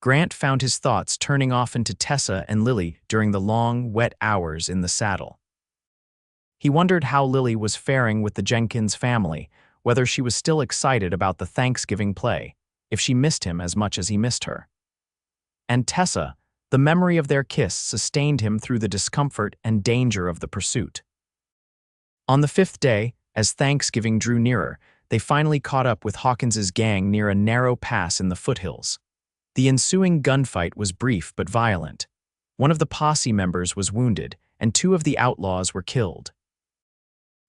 Grant found his thoughts turning off into Tessa and Lily during the long, wet hours in the saddle. He wondered how Lily was faring with the Jenkins family, whether she was still excited about the Thanksgiving play, if she missed him as much as he missed her. And Tessa, the memory of their kiss sustained him through the discomfort and danger of the pursuit. On the fifth day, as Thanksgiving drew nearer, they finally caught up with Hawkins's gang near a narrow pass in the foothills. The ensuing gunfight was brief but violent. One of the posse members was wounded, and 2 of the outlaws were killed.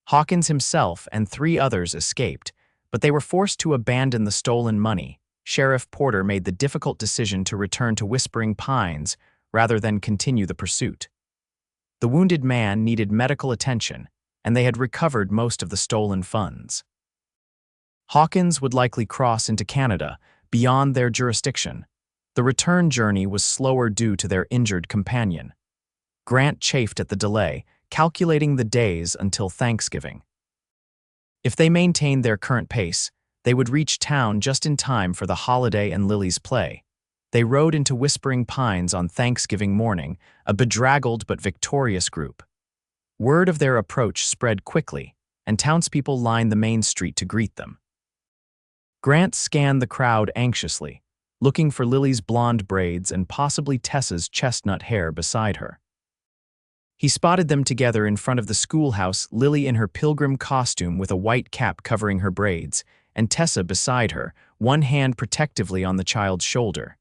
Hawkins himself and 3 others escaped, but they were forced to abandon the stolen money. Sheriff Porter made the difficult decision to return to Whispering Pines rather than continue the pursuit. The wounded man needed medical attention, and they had recovered most of the stolen funds. Hawkins would likely cross into Canada, beyond their jurisdiction. The return journey was slower due to their injured companion. Grant chafed at the delay, calculating the days until Thanksgiving. If they maintained their current pace, they would reach town just in time for the holiday and Lily's play. They rode into Whispering Pines on Thanksgiving morning, a bedraggled but victorious group. Word of their approach spread quickly, and townspeople lined the main street to greet them. Grant scanned the crowd anxiously, looking for Lily's blonde braids and possibly Tessa's chestnut hair beside her. He spotted them together in front of the schoolhouse, Lily in her pilgrim costume with a white cap covering her braids, and Tessa beside her, one hand protectively on the child's shoulder.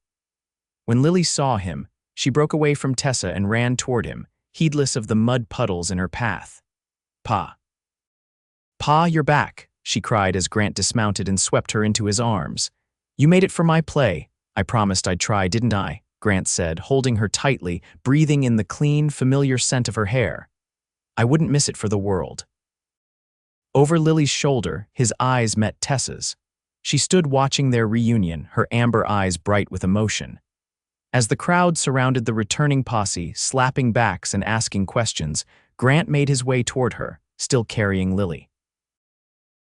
When Lily saw him, she broke away from Tessa and ran toward him, heedless of the mud puddles in her path. "Pa. Pa, you're back," she cried as Grant dismounted and swept her into his arms. "You made it for my play. I promised I'd try, didn't I?" Grant said, holding her tightly, breathing in the clean, familiar scent of her hair. "I wouldn't miss it for the world." Over Lily's shoulder, his eyes met Tessa's. She stood watching their reunion, her amber eyes bright with emotion. As the crowd surrounded the returning posse, slapping backs and asking questions, Grant made his way toward her, still carrying Lily.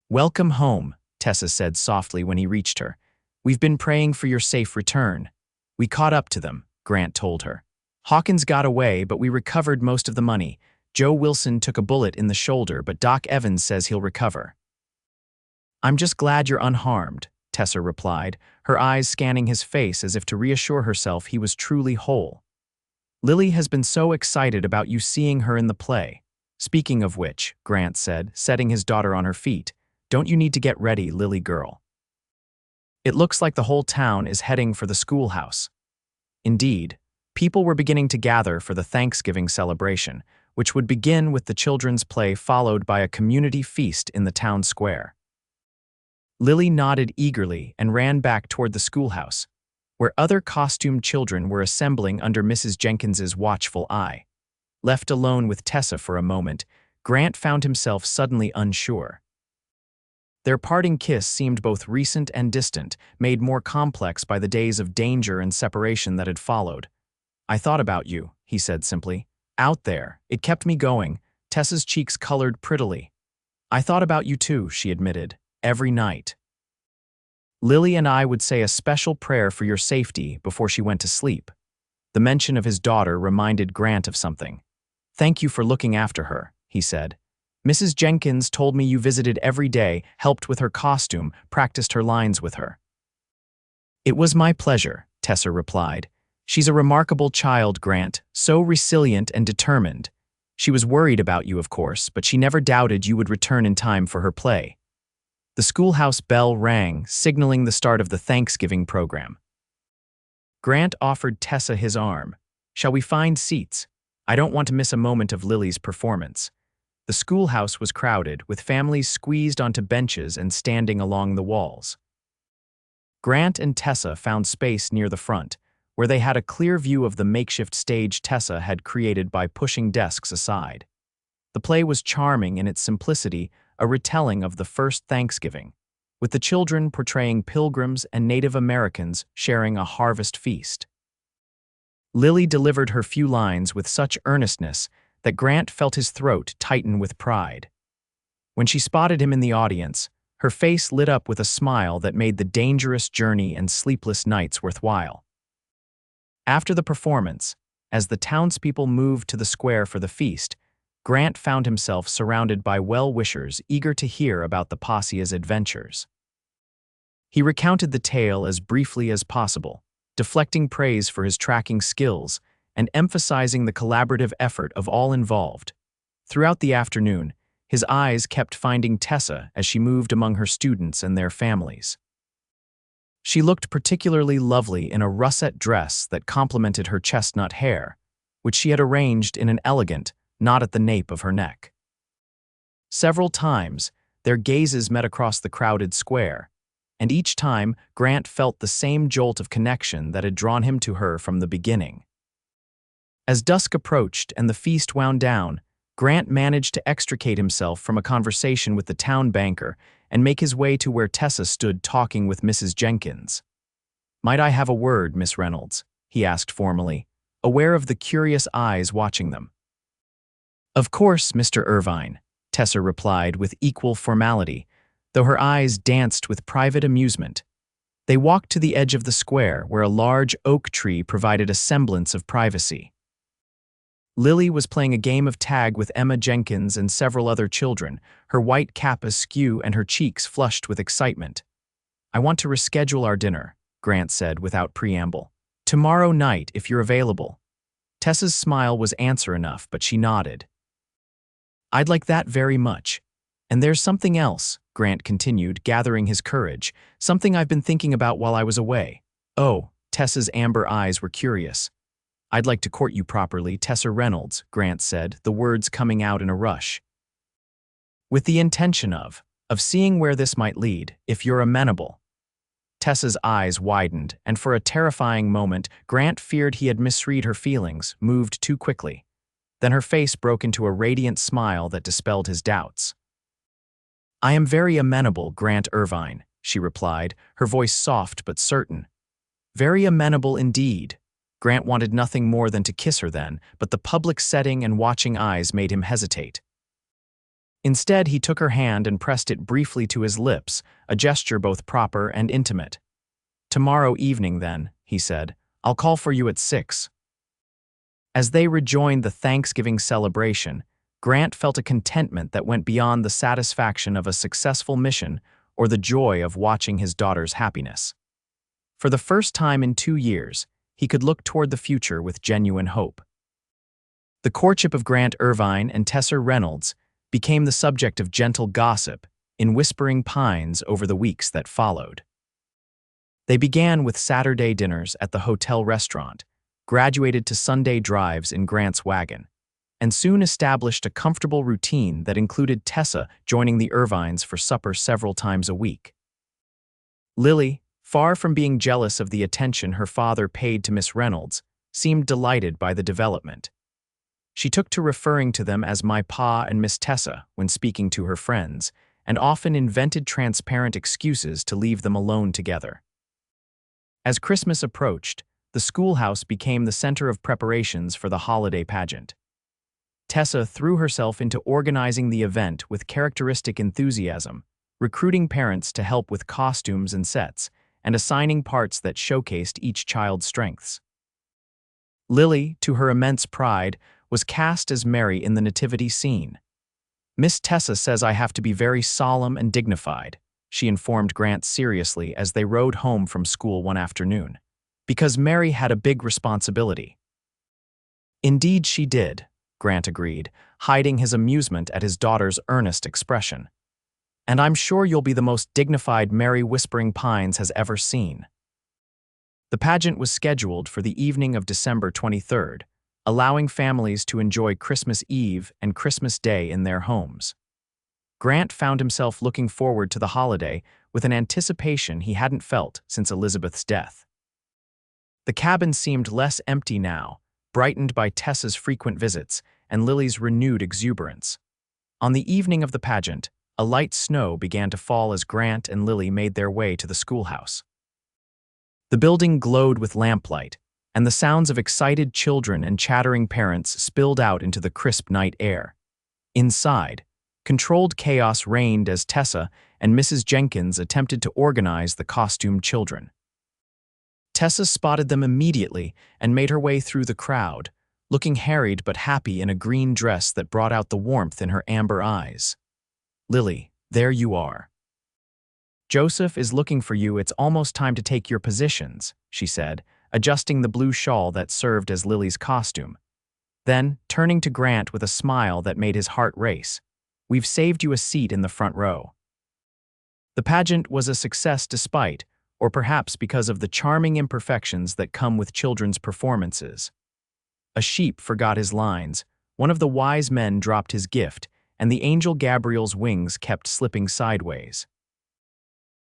"Welcome home," Tessa said softly when he reached her. "We've been praying for your safe return." "We caught up to them," Grant told her. "Hawkins got away, but we recovered most of the money. Joe Wilson took a bullet in the shoulder, but Doc Evans says he'll recover." "I'm just glad you're unharmed," Tessa replied, her eyes scanning his face as if to reassure herself he was truly whole. "Lily has been so excited about you seeing her in the play. Speaking of which," Grant said, setting his daughter on her feet, "don't you need to get ready, Lily girl? It looks like the whole town is heading for the schoolhouse." Indeed, people were beginning to gather for the Thanksgiving celebration, which would begin with the children's play followed by a community feast in the town square. Lily nodded eagerly and ran back toward the schoolhouse, where other costumed children were assembling under Mrs. Jenkins's watchful eye. Left alone with Tessa for a moment, Grant found himself suddenly unsure. Their parting kiss seemed both recent and distant, made more complex by the days of danger and separation that had followed. "I thought about you," he said simply. "Out there, it kept me going." Tessa's cheeks colored prettily. "I thought about you too," she admitted, "every night. Lily and I would say a special prayer for your safety before she went to sleep." The mention of his daughter reminded Grant of something. "Thank you for looking after her," he said. "Mrs. Jenkins told me you visited every day, helped with her costume, practiced her lines with her." "It was my pleasure," Tessa replied. "She's a remarkable child, Grant, so resilient and determined. She was worried about you, of course, but she never doubted you would return in time for her play." The schoolhouse bell rang, signaling the start of the Thanksgiving program. Grant offered Tessa his arm. "Shall we find seats? I don't want to miss a moment of Lily's performance." The schoolhouse was crowded, with families squeezed onto benches and standing along the walls. Grant and Tessa found space near the front, where they had a clear view of the makeshift stage Tessa had created by pushing desks aside. The play was charming in its simplicity, a retelling of the first Thanksgiving, with the children portraying pilgrims and Native Americans sharing a harvest feast. Lily delivered her few lines with such earnestness that Grant felt his throat tighten with pride. When she spotted him in the audience, her face lit up with a smile that made the dangerous journey and sleepless nights worthwhile. After the performance, as the townspeople moved to the square for the feast, Grant found himself surrounded by well-wishers eager to hear about the posse's adventures. He recounted the tale as briefly as possible, deflecting praise for his tracking skills and emphasizing the collaborative effort of all involved. Throughout the afternoon, his eyes kept finding Tessa as she moved among her students and their families. She looked particularly lovely in a russet dress that complemented her chestnut hair, which she had arranged in an elegant knot at the nape of her neck. Several times, their gazes met across the crowded square, and each time Grant felt the same jolt of connection that had drawn him to her from the beginning. As dusk approached and the feast wound down, Grant managed to extricate himself from a conversation with the town banker and make his way to where Tessa stood talking with Mrs. Jenkins. "Might I have a word, Miss Reynolds?" he asked formally, aware of the curious eyes watching them. "Of course, Mr. Irvine," Tessa replied with equal formality, though her eyes danced with private amusement. They walked to the edge of the square where a large oak tree provided a semblance of privacy. Lily was playing a game of tag with Emma Jenkins and several other children, her white cap askew and her cheeks flushed with excitement. "I want to reschedule our dinner," Grant said without preamble. "Tomorrow night, if you're available." Tessa's smile was answer enough, but she nodded. "I'd like that very much. And there's something else," Grant continued, gathering his courage, "something I've been thinking about while I was away." "Oh," Tessa's amber eyes were curious. "I'd like to court you properly, Tessa Reynolds," Grant said, the words coming out in a rush. "With the intention of seeing where this might lead, if you're amenable." Tessa's eyes widened, and for a terrifying moment, Grant feared he had misread her feelings, moved too quickly. Then her face broke into a radiant smile that dispelled his doubts. "I am very amenable, Grant Irvine," she replied, her voice soft but certain. "Very amenable indeed." Grant wanted nothing more than to kiss her then, but the public setting and watching eyes made him hesitate. Instead, he took her hand and pressed it briefly to his lips, a gesture both proper and intimate. "Tomorrow evening, then," he said. "I'll call for you at 6. As they rejoined the Thanksgiving celebration, Grant felt a contentment that went beyond the satisfaction of a successful mission or the joy of watching his daughter's happiness. For the first time in 2 years, he could look toward the future with genuine hope. The courtship of Grant Irvine and Tessa Reynolds became the subject of gentle gossip in Whispering Pines over the weeks that followed. They began with Saturday dinners at the hotel restaurant, graduated to Sunday drives in Grant's wagon, and soon established a comfortable routine that included Tessa joining the Irvines for supper several times a week. Lily, far from being jealous of the attention her father paid to Miss Reynolds, seemed delighted by the development. She took to referring to them as my pa and Miss Tessa when speaking to her friends, and often invented transparent excuses to leave them alone together. As Christmas approached, the schoolhouse became the center of preparations for the holiday pageant. Tessa threw herself into organizing the event with characteristic enthusiasm, recruiting parents to help with costumes and sets, and assigning parts that showcased each child's strengths. Lily, to her immense pride, was cast as Mary in the nativity scene. "Miss Tessa says I have to be very solemn and dignified," she informed Grant seriously as they rode home from school one afternoon, "because Mary had a big responsibility." "Indeed she did," Grant agreed, hiding his amusement at his daughter's earnest expression. "And I'm sure you'll be the most dignified Mary Whispering Pines has ever seen." The pageant was scheduled for the evening of December 23rd, allowing families to enjoy Christmas Eve and Christmas Day in their homes. Grant found himself looking forward to the holiday with an anticipation he hadn't felt since Elizabeth's death. The cabin seemed less empty now, brightened by Tessa's frequent visits and Lily's renewed exuberance. On the evening of the pageant, a light snow began to fall as Grant and Lily made their way to the schoolhouse. The building glowed with lamplight, and the sounds of excited children and chattering parents spilled out into the crisp night air. Inside, controlled chaos reigned as Tessa and Mrs. Jenkins attempted to organize the costumed children. Tessa spotted them immediately and made her way through the crowd, looking harried but happy in a green dress that brought out the warmth in her amber eyes. "Lily, there you are. Joseph is looking for you. It's almost time to take your positions," she said, adjusting the blue shawl that served as Lily's costume. Then, turning to Grant with a smile that made his heart race, "We've saved you a seat in the front row." The pageant was a success despite, or perhaps because of the charming imperfections that come with children's performances. A sheep forgot his lines, one of the wise men dropped his gift, and the angel Gabriel's wings kept slipping sideways.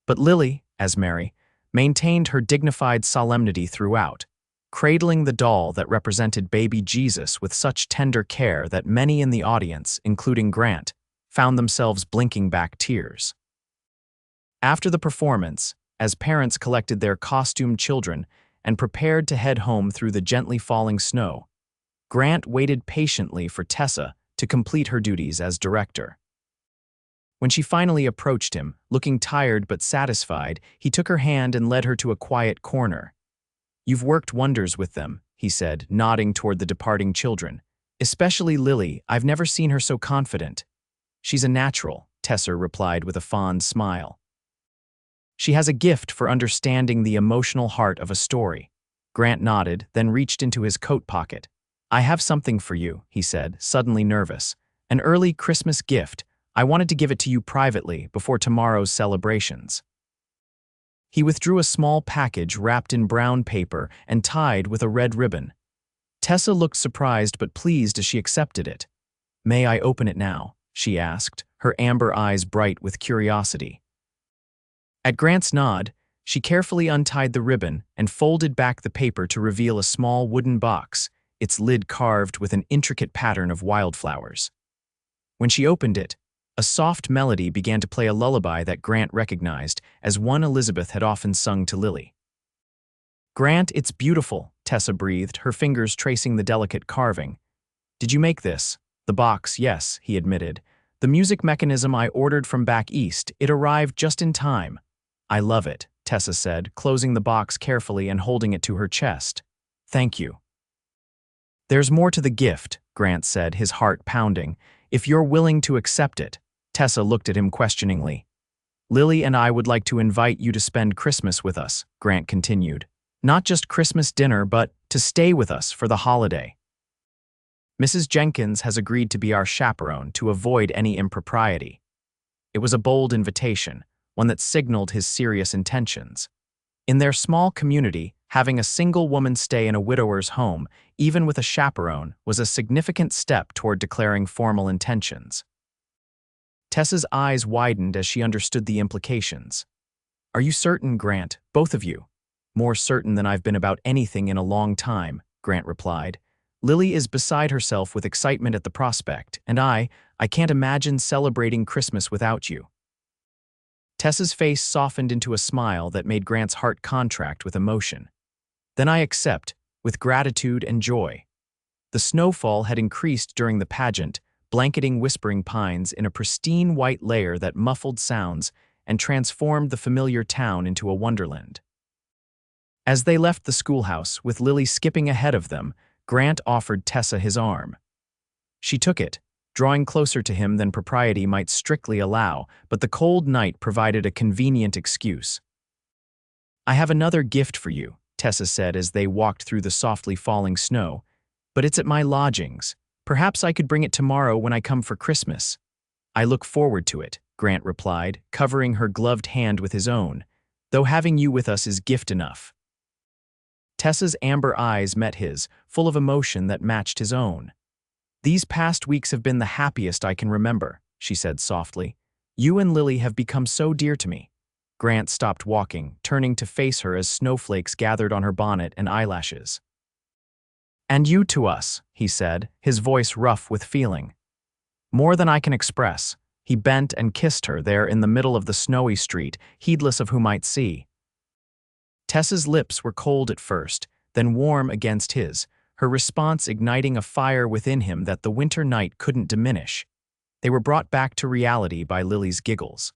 But Lily, as Mary, maintained her dignified solemnity throughout, cradling the doll that represented baby Jesus with such tender care that many in the audience, including Grant, found themselves blinking back tears. After the performance, as parents collected their costumed children and prepared to head home through the gently falling snow, Grant waited patiently for Tessa to complete her duties as director. When she finally approached him, looking tired but satisfied, he took her hand and led her to a quiet corner. "You've worked wonders with them," he said, nodding toward the departing children. "Especially Lily. I've never seen her so confident." "She's a natural," Tessa replied with a fond smile. "She has a gift for understanding the emotional heart of a story." Grant nodded, then reached into his coat pocket. "I have something for you," he said, suddenly nervous. "An early Christmas gift. I wanted to give it to you privately before tomorrow's celebrations." He withdrew a small package wrapped in brown paper and tied with a red ribbon. Tessa looked surprised but pleased as she accepted it. "May I open it now?" she asked, her amber eyes bright with curiosity. At Grant's nod, she carefully untied the ribbon and folded back the paper to reveal a small wooden box, its lid carved with an intricate pattern of wildflowers. When she opened it, a soft melody began to play, a lullaby that Grant recognized as one Elizabeth had often sung to Lily. "Grant, it's beautiful," Tessa breathed, her fingers tracing the delicate carving. "Did you make this?" "The box, yes," he admitted. "The music mechanism I ordered from back east. It arrived just in time." "I love it," Tessa said, closing the box carefully and holding it to her chest. "Thank you." "There's more to the gift," Grant said, his heart pounding. "If you're willing to accept it." Tessa looked at him questioningly. "Lily and I would like to invite you to spend Christmas with us," Grant continued. "Not just Christmas dinner, but to stay with us for the holiday. Mrs. Jenkins has agreed to be our chaperone to avoid any impropriety." It was a bold invitation, one that signaled his serious intentions. In their small community, having a single woman stay in a widower's home, even with a chaperone, was a significant step toward declaring formal intentions. Tessa's eyes widened as she understood the implications. "Are you certain, Grant, both of you?" "More certain than I've been about anything in a long time," Grant replied. "Lily is beside herself with excitement at the prospect, and I can't imagine celebrating Christmas without you." Tessa's face softened into a smile that made Grant's heart contract with emotion. "Then I accept, with gratitude and joy." The snowfall had increased during the pageant, blanketing Whispering Pines in a pristine white layer that muffled sounds and transformed the familiar town into a wonderland. As they left the schoolhouse, with Lily skipping ahead of them, Grant offered Tessa his arm. She took it, drawing closer to him than propriety might strictly allow, but the cold night provided a convenient excuse. "I have another gift for you," Tessa said as they walked through the softly falling snow, "but it's at my lodgings. Perhaps I could bring it tomorrow when I come for Christmas." "I look forward to it," Grant replied, covering her gloved hand with his own, "though having you with us is gift enough." Tessa's amber eyes met his, full of emotion that matched his own. "These past weeks have been the happiest I can remember," she said softly. You and Lily have become so dear to me." Grant stopped walking, turning to face her as snowflakes gathered on her bonnet and eyelashes. "And you to us," he said, his voice rough with feeling. "More than I can express." He bent and kissed her there in the middle of the snowy street, heedless of who might see. Tessa's lips were cold at first, then warm against his, her response igniting a fire within him that the winter night couldn't diminish. They were brought back to reality by Lily's giggles.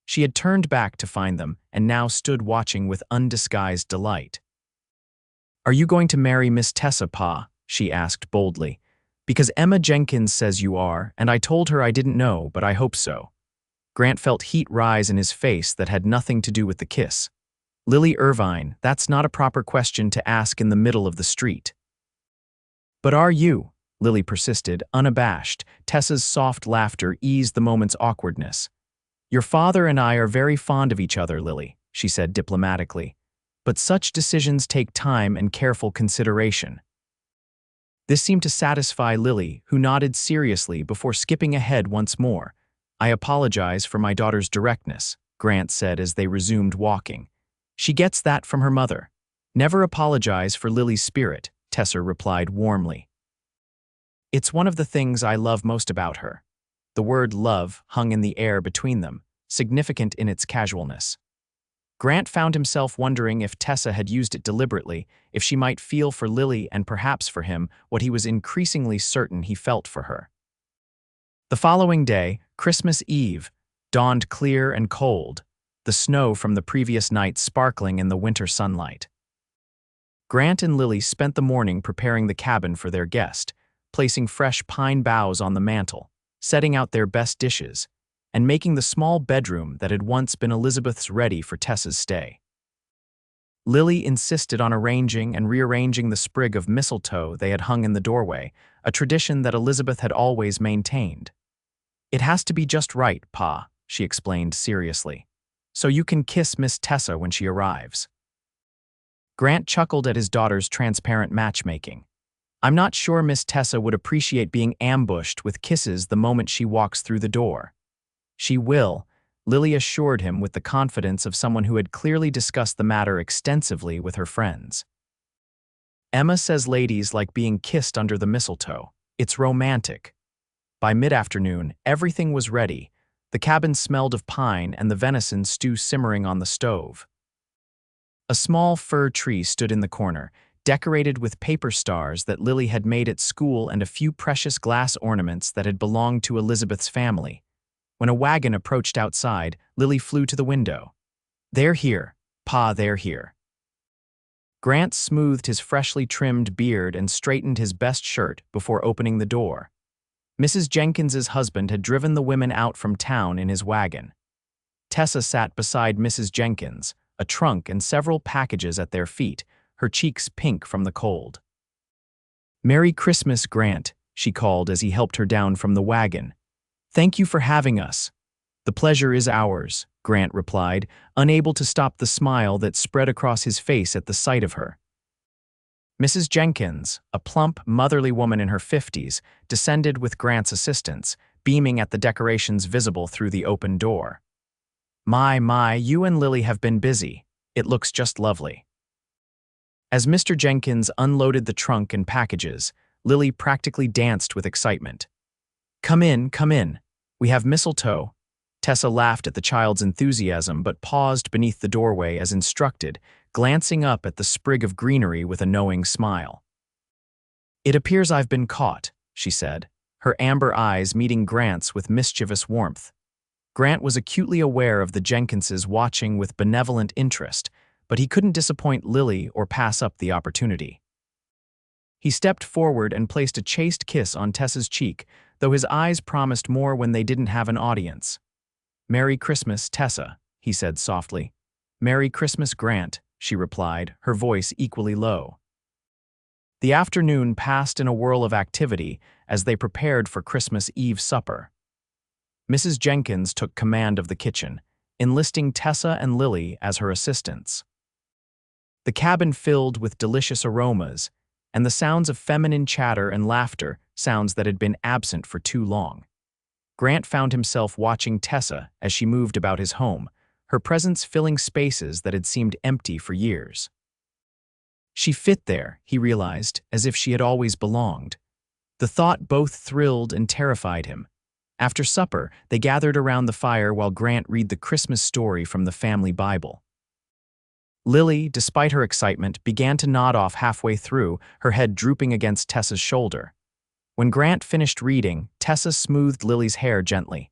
She had turned back to find them and now stood watching with undisguised delight. "Are you going to marry Miss Tessa, Pa?" she asked boldly. "Because Emma Jenkins says you are, and I told her I didn't know, but I hope so." Grant felt heat rise in his face that had nothing to do with the kiss. "Lily Irvine, that's not a proper question to ask in the middle of the street." "But are you?" Lily persisted, unabashed. Tessa's soft laughter eased the moment's awkwardness. "Your father and I are very fond of each other, Lily," she said diplomatically. "But such decisions take time and careful consideration." This seemed to satisfy Lily, who nodded seriously before skipping ahead once more. "I apologize for my daughter's directness," Grant said as they resumed walking. "She gets that from her mother." "Never apologize for Lily's spirit," Tessa replied warmly. "It's one of the things I love most about her." The word love hung in the air between them, significant in its casualness. Grant found himself wondering if Tessa had used it deliberately, if she might feel for Lily and perhaps for him what he was increasingly certain he felt for her. The following day, Christmas Eve, dawned clear and cold, the snow from the previous night sparkling in the winter sunlight. Grant and Lily spent the morning preparing the cabin for their guest, placing fresh pine boughs on the mantel, setting out their best dishes, and making the small bedroom that had once been Elizabeth's ready for Tessa's stay. Lily insisted on arranging and rearranging the sprig of mistletoe they had hung in the doorway, a tradition that Elizabeth had always maintained. "It has to be just right, Pa," she explained seriously, "so you can kiss Miss Tessa when she arrives." Grant chuckled at his daughter's transparent matchmaking. "I'm not sure Miss Tessa would appreciate being ambushed with kisses the moment she walks through the door." "She will," Lily assured him with the confidence of someone who had clearly discussed the matter extensively with her friends. "Emma says ladies like being kissed under the mistletoe. It's romantic." By mid-afternoon, everything was ready. The cabin smelled of pine and the venison stew simmering on the stove. A small fir tree stood in the corner, decorated with paper stars that Lily had made at school and a few precious glass ornaments that had belonged to Elizabeth's family. When a wagon approached outside, Lily flew to the window. "They're here, Pa, they're here." Grant smoothed his freshly trimmed beard and straightened his best shirt before opening the door. Mrs. Jenkins's husband had driven the women out from town in his wagon. Tessa sat beside Mrs. Jenkins, a trunk and several packages at their feet, her cheeks pink from the cold. "Merry Christmas, Grant," she called as he helped her down from the wagon. "Thank you for having us." "The pleasure is ours," Grant replied, unable to stop the smile that spread across his face at the sight of her. Mrs. Jenkins, a plump, motherly woman in her 50s, descended with Grant's assistance, beaming at the decorations visible through the open door. My, you and Lily have been busy. It looks just lovely." As Mr. Jenkins unloaded the trunk and packages, Lily practically danced with excitement. Come in. We have mistletoe." Tessa laughed at the child's enthusiasm but paused beneath the doorway as instructed, glancing up at the sprig of greenery with a knowing smile. "It appears I've been caught," she said, her amber eyes meeting Grant's with mischievous warmth. Grant was acutely aware of the Jenkinses watching with benevolent interest, but he couldn't disappoint Lily or pass up the opportunity. He stepped forward and placed a chaste kiss on Tessa's cheek, though his eyes promised more when they didn't have an audience. "Merry Christmas, Tessa," he said softly. "Merry Christmas, Grant," she replied, her voice equally low. The afternoon passed in a whirl of activity as they prepared for Christmas Eve supper. Mrs. Jenkins took command of the kitchen, enlisting Tessa and Lily as her assistants. The cabin filled with delicious aromas, and the sounds of feminine chatter and laughter, sounds that had been absent for too long. Grant found himself watching Tessa as she moved about his home, her presence filling spaces that had seemed empty for years. She fit there, he realized, as if she had always belonged. The thought both thrilled and terrified him. After supper, they gathered around the fire while Grant read the Christmas story from the family Bible. Lily, despite her excitement, began to nod off halfway through, her head drooping against Tessa's shoulder. When Grant finished reading, Tessa smoothed Lily's hair gently.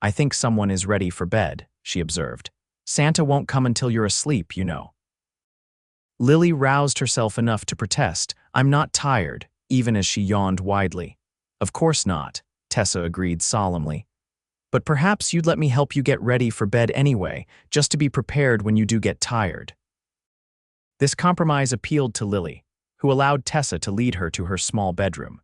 "I think someone is ready for bed," she observed. "Santa won't come until you're asleep, you know." Lily roused herself enough to protest. "I'm not tired," even as she yawned widely. "Of course not," Tessa agreed solemnly. "But perhaps you'd let me help you get ready for bed anyway, just to be prepared when you do get tired." This compromise appealed to Lily, who allowed Tessa to lead her to her small bedroom.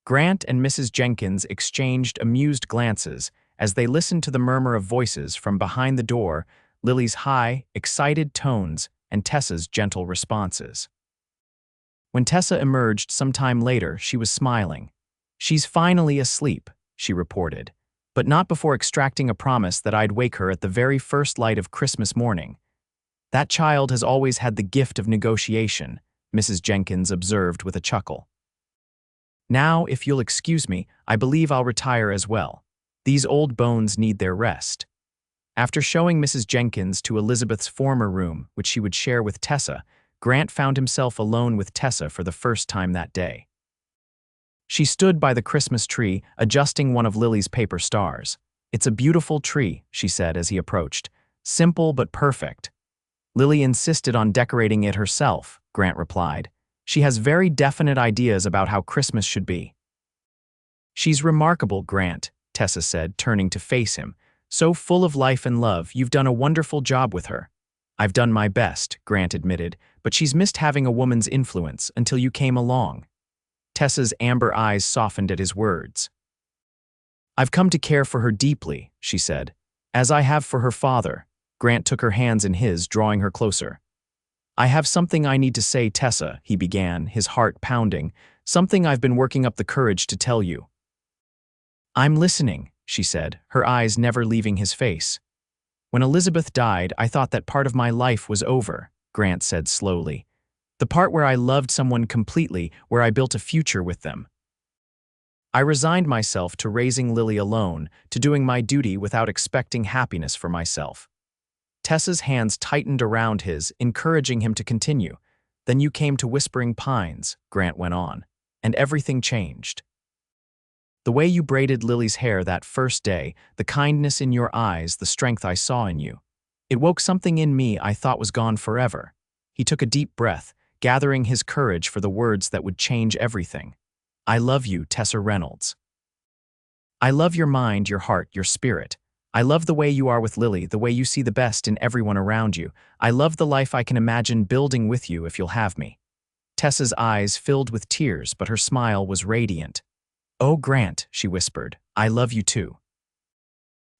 Grant and Mrs. Jenkins exchanged amused glances as they listened to the murmur of voices from behind the door, Lily's high, excited tones, and Tessa's gentle responses. When Tessa emerged some time later, she was smiling. "She's finally asleep," she reported, "but not before extracting a promise that I'd wake her at the very first light of Christmas morning. That child has always had the gift of negotiation," Mrs. Jenkins observed with a chuckle. "Now, if you'll excuse me, I believe I'll retire as well. These old bones need their rest." After showing Mrs. Jenkins to Elizabeth's former room, which she would share with Tessa, Grant found himself alone with Tessa for the first time that day. She stood by the Christmas tree, adjusting one of Lily's paper stars. "It's a beautiful tree," she said as he approached. "Simple but perfect." "Lily insisted on decorating it herself," Grant replied. "She has very definite ideas about how Christmas should be." "She's remarkable, Grant," Tessa said, turning to face him. "So full of life and love, you've done a wonderful job with her." "I've done my best," Grant admitted, "but she's missed having a woman's influence until you came along." Tessa's amber eyes softened at his words. "I've come to care for her deeply," she said, "as I have for her father." Grant took her hands in his, drawing her closer. "I have something I need to say, Tessa," he began, his heart pounding. "Something I've been working up the courage to tell you." "I'm listening," she said, her eyes never leaving his face. "When Elizabeth died, I thought that part of my life was over," Grant said slowly. "The part where I loved someone completely, where I built a future with them. I resigned myself to raising Lily alone, to doing my duty without expecting happiness for myself." Tessa's hands tightened around his, encouraging him to continue. "Then you came to Whispering Pines," Grant went on, "and everything changed. The way you braided Lily's hair that first day, the kindness in your eyes, the strength I saw in you. It woke something in me I thought was gone forever." He took a deep breath, gathering his courage for the words that would change everything. "I love you, Tessa Reynolds. I love your mind, your heart, your spirit. I love the way you are with Lily, the way you see the best in everyone around you. I love the life I can imagine building with you if you'll have me." Tessa's eyes filled with tears, but her smile was radiant. "Oh, Grant," she whispered, "I love you too.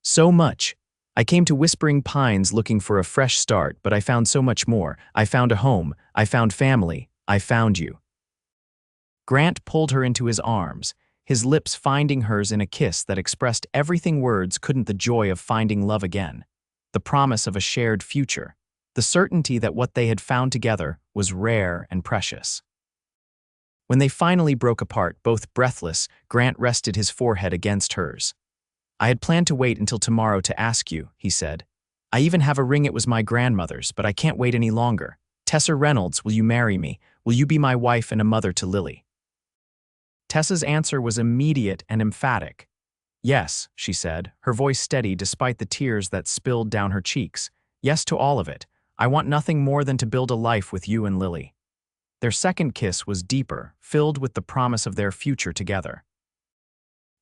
So much. I came to Whispering Pines looking for a fresh start, but I found so much more. I found a home. I found family. I found you." Grant pulled her into his arms, his lips finding hers in a kiss that expressed everything words couldn't: the joy of finding love again, the promise of a shared future, the certainty that what they had found together was rare and precious. When they finally broke apart, both breathless, Grant rested his forehead against hers. "I had planned to wait until tomorrow to ask you," he said. "I even have a ring, it was my grandmother's, but I can't wait any longer. Tessa Reynolds, will you marry me? Will you be my wife and a mother to Lily?" Tessa's answer was immediate and emphatic. "Yes," she said, her voice steady despite the tears that spilled down her cheeks. "Yes to all of it. I want nothing more than to build a life with you and Lily." Their second kiss was deeper, filled with the promise of their future together.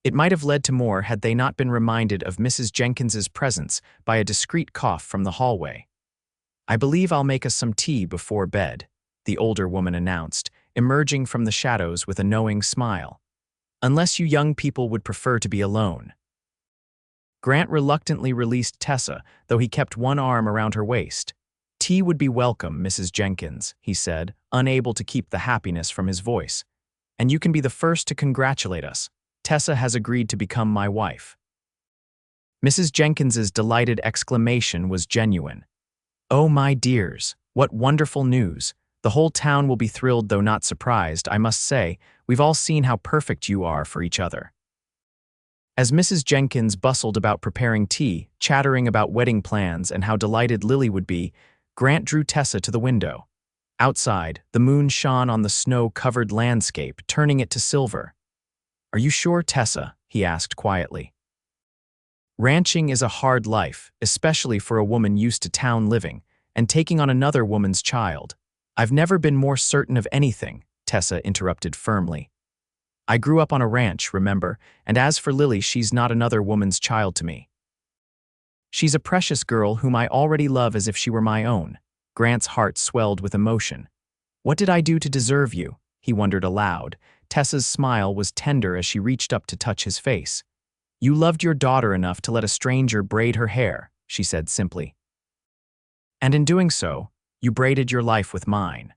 It might have led to more had they not been reminded of Mrs. Jenkins's presence by a discreet cough from the hallway. "I believe I'll make us some tea before bed," the older woman announced, emerging from the shadows with a knowing smile. "Unless you young people would prefer to be alone." Grant reluctantly released Tessa, though he kept one arm around her waist. "Tea would be welcome, Mrs. Jenkins," he said, unable to keep the happiness from his voice. "And you can be the first to congratulate us." Tessa has agreed to become my wife." Mrs. Jenkins's delighted exclamation was genuine. "Oh, my dears, what wonderful news. The whole town will be thrilled though not surprised, I must say. We've all seen how perfect you are for each other." As Mrs. Jenkins bustled about preparing tea, chattering about wedding plans and how delighted Lily would be, Grant drew Tessa to the window. Outside, the moon shone on the snow-covered landscape, turning it to silver. "Are you sure, Tessa?" he asked quietly. "Ranching is a hard life, especially for a woman used to town living, and taking on another woman's child. I've never been more certain of anything," Tessa interrupted firmly. "I grew up on a ranch, remember, and as for Lily, she's not another woman's child to me. She's a precious girl whom I already love as if she were my own." Grant's heart swelled with emotion. "What did I do to deserve you?" he wondered aloud. Tessa's smile was tender as she reached up to touch his face. "You loved your daughter enough to let a stranger braid her hair," she said simply. "And in doing so, you braided your life with mine."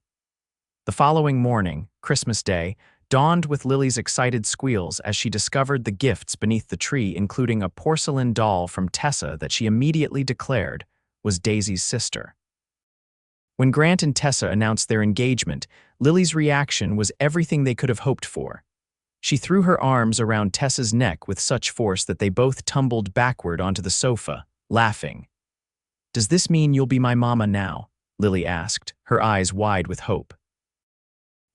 The following morning, Christmas Day, dawned with Lily's excited squeals as she discovered the gifts beneath the tree, including a porcelain doll from Tessa that she immediately declared was Daisy's sister. When Grant and Tessa announced their engagement, Lily's reaction was everything they could have hoped for. She threw her arms around Tessa's neck with such force that they both tumbled backward onto the sofa, laughing. "Does this mean you'll be my mama now?" Lily asked, her eyes wide with hope.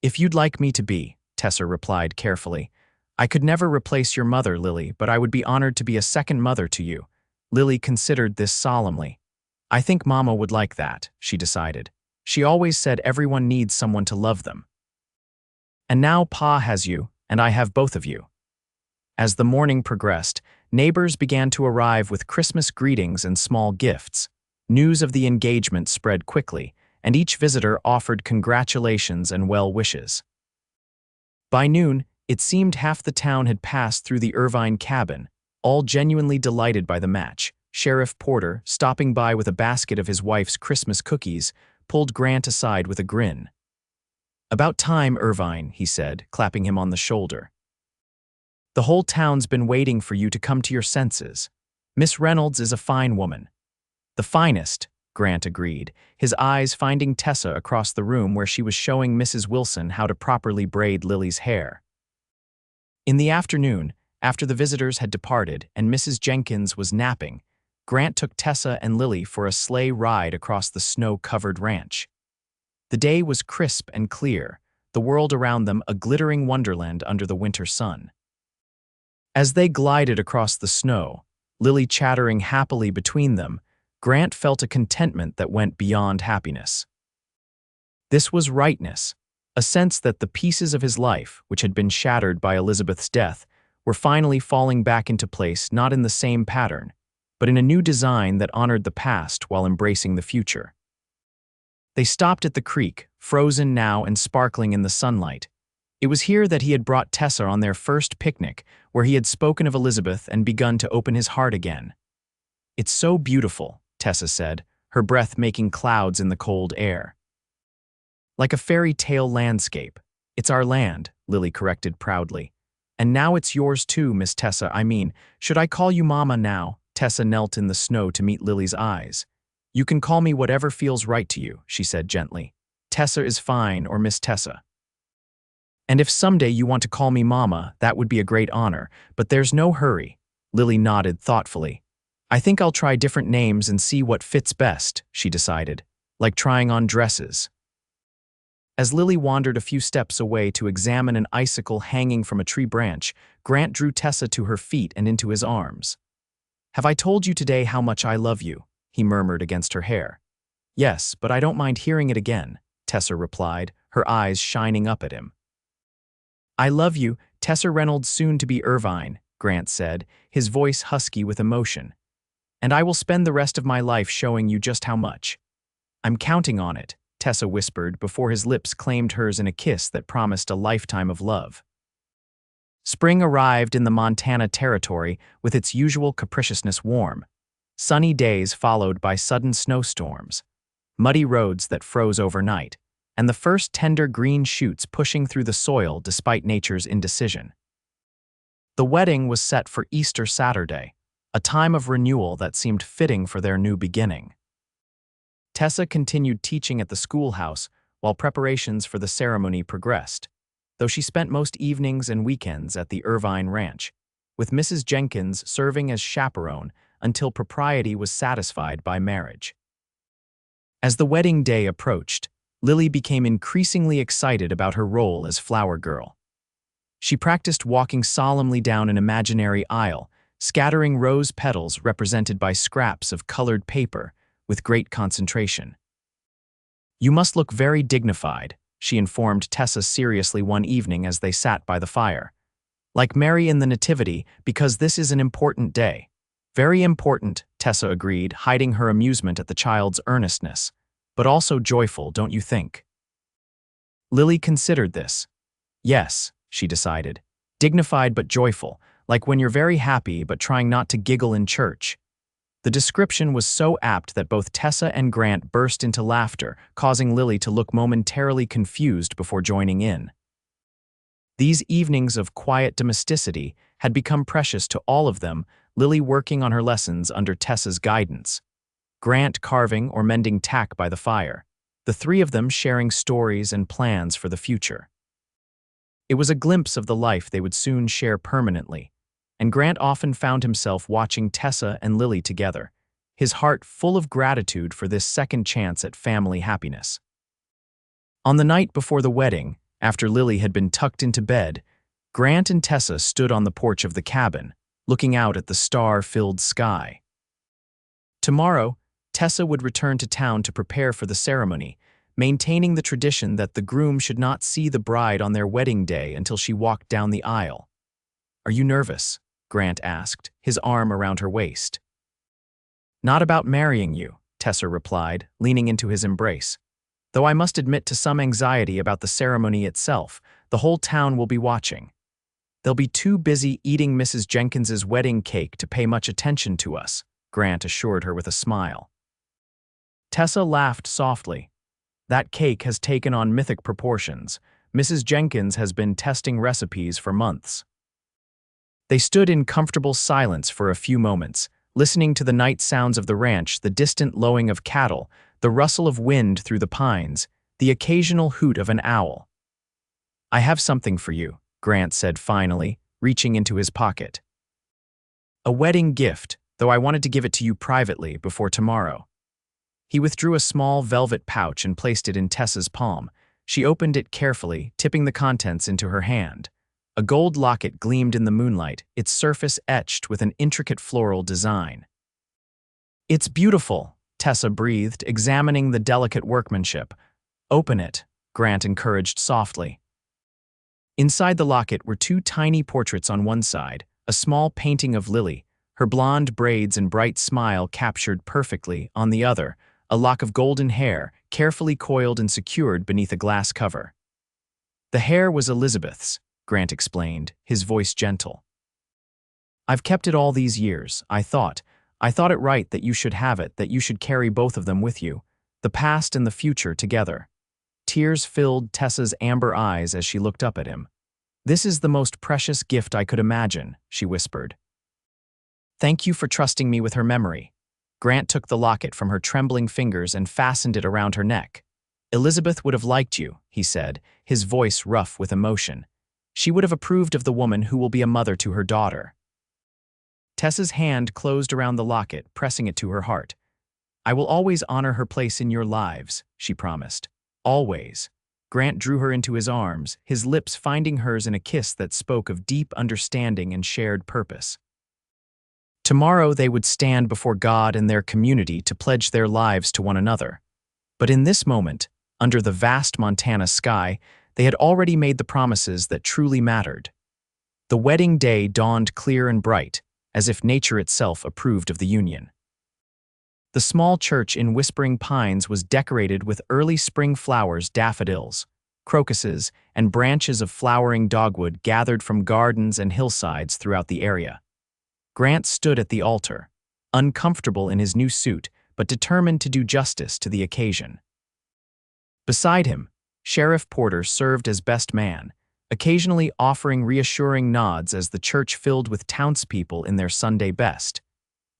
"If you'd like me to be," Tessa replied carefully. "I could never replace your mother, Lily, but I would be honored to be a second mother to you." Lily considered this solemnly. "I think Mama would like that," she decided. "She always said everyone needs someone to love them. And now Pa has you, and I have both of you." As the morning progressed, neighbors began to arrive with Christmas greetings and small gifts. News of the engagement spread quickly, and each visitor offered congratulations and well wishes. By noon, it seemed half the town had passed through the Irvine cabin, all genuinely delighted by the match. Sheriff Porter, stopping by with a basket of his wife's Christmas cookies, pulled Grant aside with a grin. "About time, Irvine," he said, clapping him on the shoulder. "The whole town's been waiting for you to come to your senses. Miss Reynolds is a fine woman." "The finest," Grant agreed, his eyes finding Tessa across the room where she was showing Mrs. Wilson how to properly braid Lily's hair. In the afternoon, after the visitors had departed and Mrs. Jenkins was napping, Grant took Tessa and Lily for a sleigh ride across the snow-covered ranch. The day was crisp and clear, the world around them a glittering wonderland under the winter sun. As they glided across the snow, Lily chattering happily between them, Grant felt a contentment that went beyond happiness. This was rightness, a sense that the pieces of his life, which had been shattered by Elizabeth's death, were finally falling back into place, not in the same pattern, but in a new design that honored the past while embracing the future. They stopped at the creek, frozen now and sparkling in the sunlight. It was here that he had brought Tessa on their first picnic, where he had spoken of Elizabeth and begun to open his heart again. "It's so beautiful," Tessa said, her breath making clouds in the cold air. "Like a fairy tale landscape. It's our land," Lily corrected proudly. "And now it's yours too, Miss Tessa. I mean, should I call you Mama now?" Tessa knelt in the snow to meet Lily's eyes. "You can call me whatever feels right to you," she said gently. "Tessa is fine, or Miss Tessa. And if someday you want to call me Mama, that would be a great honor, but there's no hurry." Lily nodded thoughtfully. "I think I'll try different names and see what fits best," she decided, like trying on dresses. As Lily wandered a few steps away to examine an icicle hanging from a tree branch, Grant drew Tessa to her feet and into his arms. "Have I told you today how much I love you?" he murmured against her hair. "Yes, but I don't mind hearing it again," Tessa replied, her eyes shining up at him. "I love you, Tessa Reynolds, soon to be Irvine," Grant said, his voice husky with emotion. "And I will spend the rest of my life showing you just how much." "I'm counting on it," Tessa whispered before his lips claimed hers in a kiss that promised a lifetime of love. Spring arrived in the Montana Territory with its usual capriciousness warm. Sunny days followed by sudden snowstorms, muddy roads that froze overnight, and the first tender green shoots pushing through the soil despite nature's indecision. The wedding was set for Easter Saturday, a time of renewal that seemed fitting for their new beginning. Tessa continued teaching at the schoolhouse while preparations for the ceremony progressed, though she spent most evenings and weekends at the Irvine ranch, with Mrs. Jenkins serving as chaperone until propriety was satisfied by marriage. As the wedding day approached, Lily became increasingly excited about her role as flower girl. She practiced walking solemnly down an imaginary aisle, scattering rose petals represented by scraps of colored paper with great concentration. "You must look very dignified," she informed Tessa seriously one evening as they sat by the fire. "Like Mary in the Nativity, because this is an important day." "Very important," Tessa agreed, hiding her amusement at the child's earnestness. "But also joyful, don't you think?" Lily considered this. "Yes," she decided. "Dignified but joyful, like when you're very happy but trying not to giggle in church." The description was so apt that both Tessa and Grant burst into laughter, causing Lily to look momentarily confused before joining in. These evenings of quiet domesticity had become precious to all of them, Lily working on her lessons under Tessa's guidance, Grant carving or mending tack by the fire, the three of them sharing stories and plans for the future. It was a glimpse of the life they would soon share permanently, and Grant often found himself watching Tessa and Lily together, his heart full of gratitude for this second chance at family happiness. On the night before the wedding, after Lily had been tucked into bed, Grant and Tessa stood on the porch of the cabin, looking out at the star-filled sky. Tomorrow, Tessa would return to town to prepare for the ceremony, maintaining the tradition that the groom should not see the bride on their wedding day until she walked down the aisle. "Are you nervous?" Grant asked, his arm around her waist. "Not about marrying you," Tessa replied, leaning into his embrace. "Though I must admit to some anxiety about the ceremony itself. The whole town will be watching. They'll be too busy eating Mrs. Jenkins's wedding cake to pay much attention to us," Grant assured her with a smile. Tessa laughed softly. "That cake has taken on mythic proportions. Mrs. Jenkins has been testing recipes for months." They stood in comfortable silence for a few moments, listening to the night sounds of the ranch, the distant lowing of cattle, the rustle of wind through the pines, the occasional hoot of an owl. "I have something for you," Grant said finally, reaching into his pocket. "A wedding gift, though I wanted to give it to you privately before tomorrow." He withdrew a small velvet pouch and placed it in Tessa's palm. She opened it carefully, tipping the contents into her hand. A gold locket gleamed in the moonlight, its surface etched with an intricate floral design. "It's beautiful," Tessa breathed, examining the delicate workmanship. "Open it," Grant encouraged softly. Inside the locket were two tiny portraits on one side, a small painting of Lily, her blonde braids and bright smile captured perfectly, on the other, a lock of golden hair, carefully coiled and secured beneath a glass cover. "The hair was Elizabeth's," Grant explained, his voice gentle. "I've kept it all these years. I thought it right that you should have it, that you should carry both of them with you, the past and the future together." Tears filled Tessa's amber eyes as she looked up at him. "This is the most precious gift I could imagine," she whispered. "Thank you for trusting me with her memory." Grant took the locket from her trembling fingers and fastened it around her neck. "Elizabeth would have liked you," he said, his voice rough with emotion. "She would have approved of the woman who will be a mother to her daughter." Tessa's hand closed around the locket, pressing it to her heart. "I will always honor her place in your lives," she promised. "Always." Grant drew her into his arms, his lips finding hers in a kiss that spoke of deep understanding and shared purpose. Tomorrow they would stand before God and their community to pledge their lives to one another. But in this moment, under the vast Montana sky, they had already made the promises that truly mattered. The wedding day dawned clear and bright, as if nature itself approved of the union. The small church in Whispering Pines was decorated with early spring flowers, daffodils, crocuses, and branches of flowering dogwood gathered from gardens and hillsides throughout the area. Grant stood at the altar, uncomfortable in his new suit, but determined to do justice to the occasion. Beside him, Sheriff Porter served as best man, occasionally offering reassuring nods as the church filled with townspeople in their Sunday best.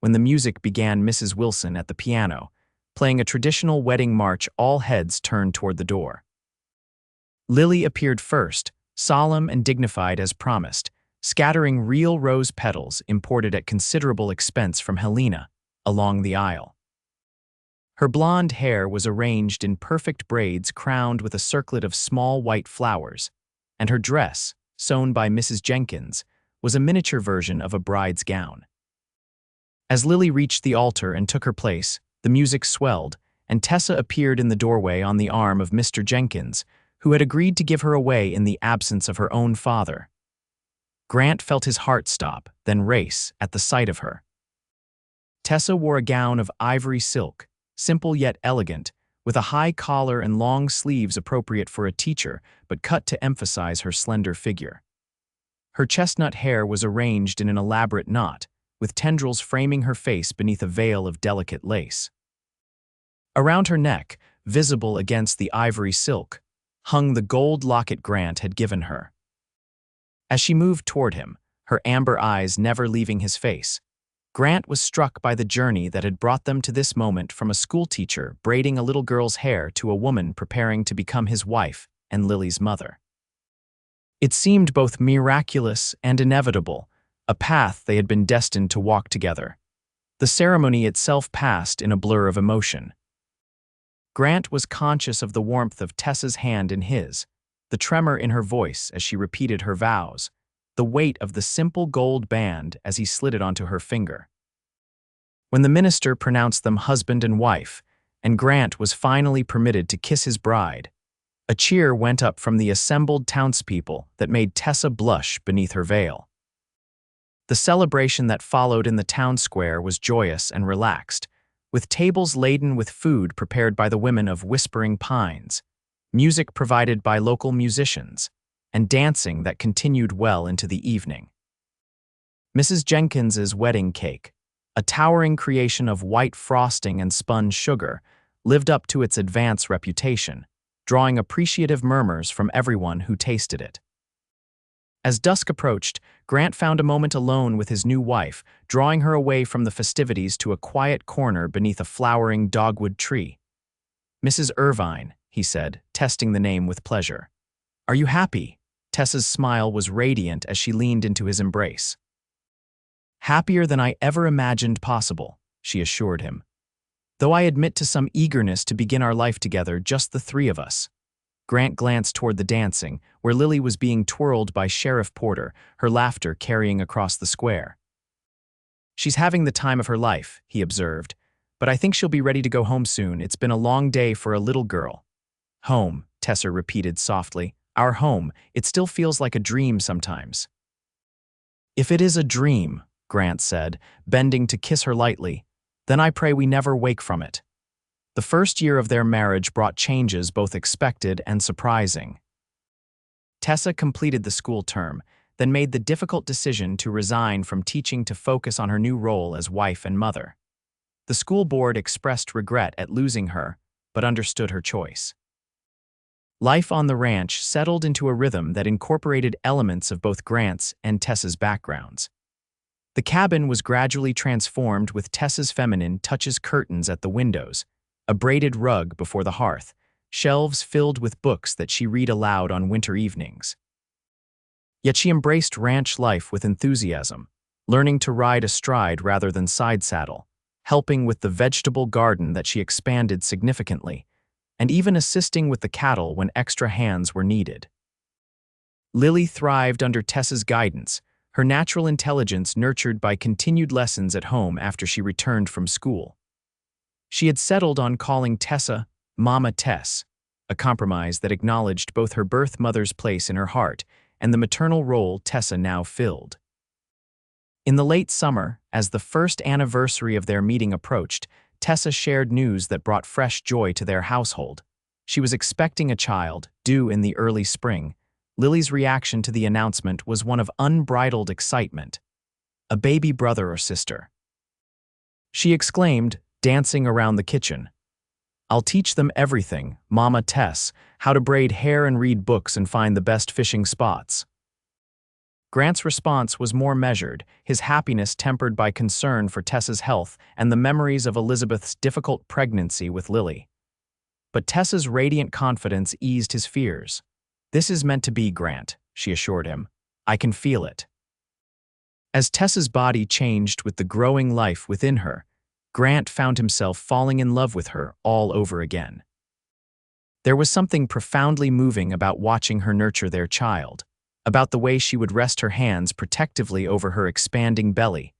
When the music began, Mrs. Wilson at the piano, playing a traditional wedding march, all heads turned toward the door. Lily appeared first, solemn and dignified as promised, scattering real rose petals imported at considerable expense from Helena along the aisle. Her blonde hair was arranged in perfect braids crowned with a circlet of small white flowers, and her dress, sewn by Mrs. Jenkins, was a miniature version of a bride's gown. As Lily reached the altar and took her place, the music swelled, and Tessa appeared in the doorway on the arm of Mr. Jenkins, who had agreed to give her away in the absence of her own father. Grant felt his heart stop, then race, at the sight of her. Tessa wore a gown of ivory silk, simple yet elegant, with a high collar and long sleeves appropriate for a teacher, but cut to emphasize her slender figure. Her chestnut hair was arranged in an elaborate knot, with tendrils framing her face beneath a veil of delicate lace. Around her neck, visible against the ivory silk, hung the gold locket Grant had given her. As she moved toward him, her amber eyes never leaving his face, Grant was struck by the journey that had brought them to this moment, from a schoolteacher braiding a little girl's hair to a woman preparing to become his wife and Lily's mother. It seemed both miraculous and inevitable, a path they had been destined to walk together. The ceremony itself passed in a blur of emotion. Grant was conscious of the warmth of Tessa's hand in his, the tremor in her voice as she repeated her vows, the weight of the simple gold band as he slid it onto her finger. When the minister pronounced them husband and wife, and Grant was finally permitted to kiss his bride, a cheer went up from the assembled townspeople that made Tessa blush beneath her veil. The celebration that followed in the town square was joyous and relaxed, with tables laden with food prepared by the women of Whispering Pines, music provided by local musicians, and dancing that continued well into the evening. Mrs. Jenkins's wedding cake, a towering creation of white frosting and spun sugar, lived up to its advance reputation, drawing appreciative murmurs from everyone who tasted it. As dusk approached, Grant found a moment alone with his new wife, drawing her away from the festivities to a quiet corner beneath a flowering dogwood tree. "Mrs. Irvine," he said, testing the name with pleasure. "Are you happy?" Tessa's smile was radiant as she leaned into his embrace. "Happier than I ever imagined possible," she assured him. "Though I admit to some eagerness to begin our life together, just the three of us." Grant glanced toward the dancing, where Lily was being twirled by Sheriff Porter, her laughter carrying across the square. "She's having the time of her life," he observed, "but I think she'll be ready to go home soon. It's been a long day for a little girl." "Home," Tessa repeated softly. "Our home. It still feels like a dream sometimes." "If it is a dream," Grant said, bending to kiss her lightly, "then I pray we never wake from it." The first year of their marriage brought changes both expected and surprising. Tessa completed the school term, then made the difficult decision to resign from teaching to focus on her new role as wife and mother. The school board expressed regret at losing her, but understood her choice. Life on the ranch settled into a rhythm that incorporated elements of both Grant's and Tessa's backgrounds. The cabin was gradually transformed with Tessa's feminine touches, curtains at the windows, a braided rug before the hearth, shelves filled with books that she read aloud on winter evenings. Yet she embraced ranch life with enthusiasm, learning to ride astride rather than side saddle, helping with the vegetable garden that she expanded significantly, and even assisting with the cattle when extra hands were needed. Lily thrived under Tessa's guidance, her natural intelligence nurtured by continued lessons at home after she returned from school. She had settled on calling Tessa Mama Tess, a compromise that acknowledged both her birth mother's place in her heart and the maternal role Tessa now filled. In the late summer, as the first anniversary of their meeting approached, Tessa shared news that brought fresh joy to their household. She was expecting a child, due in the early spring. Lily's reaction to the announcement was one of unbridled excitement. "A baby brother or sister," she exclaimed, dancing around the kitchen. I'll teach them everything, Mama Tess, how to braid hair and read books and find the best fishing spots. Grant's response was more measured, his happiness tempered by concern for Tessa's health and the memories of Elizabeth's difficult pregnancy with Lily. But Tessa's radiant confidence eased his fears. "This is meant to be, Grant," she assured him. "I can feel it." As Tessa's body changed with the growing life within her, Grant found himself falling in love with her all over again. There was something profoundly moving about watching her nurture their child, about the way she would rest her hands protectively over her expanding belly,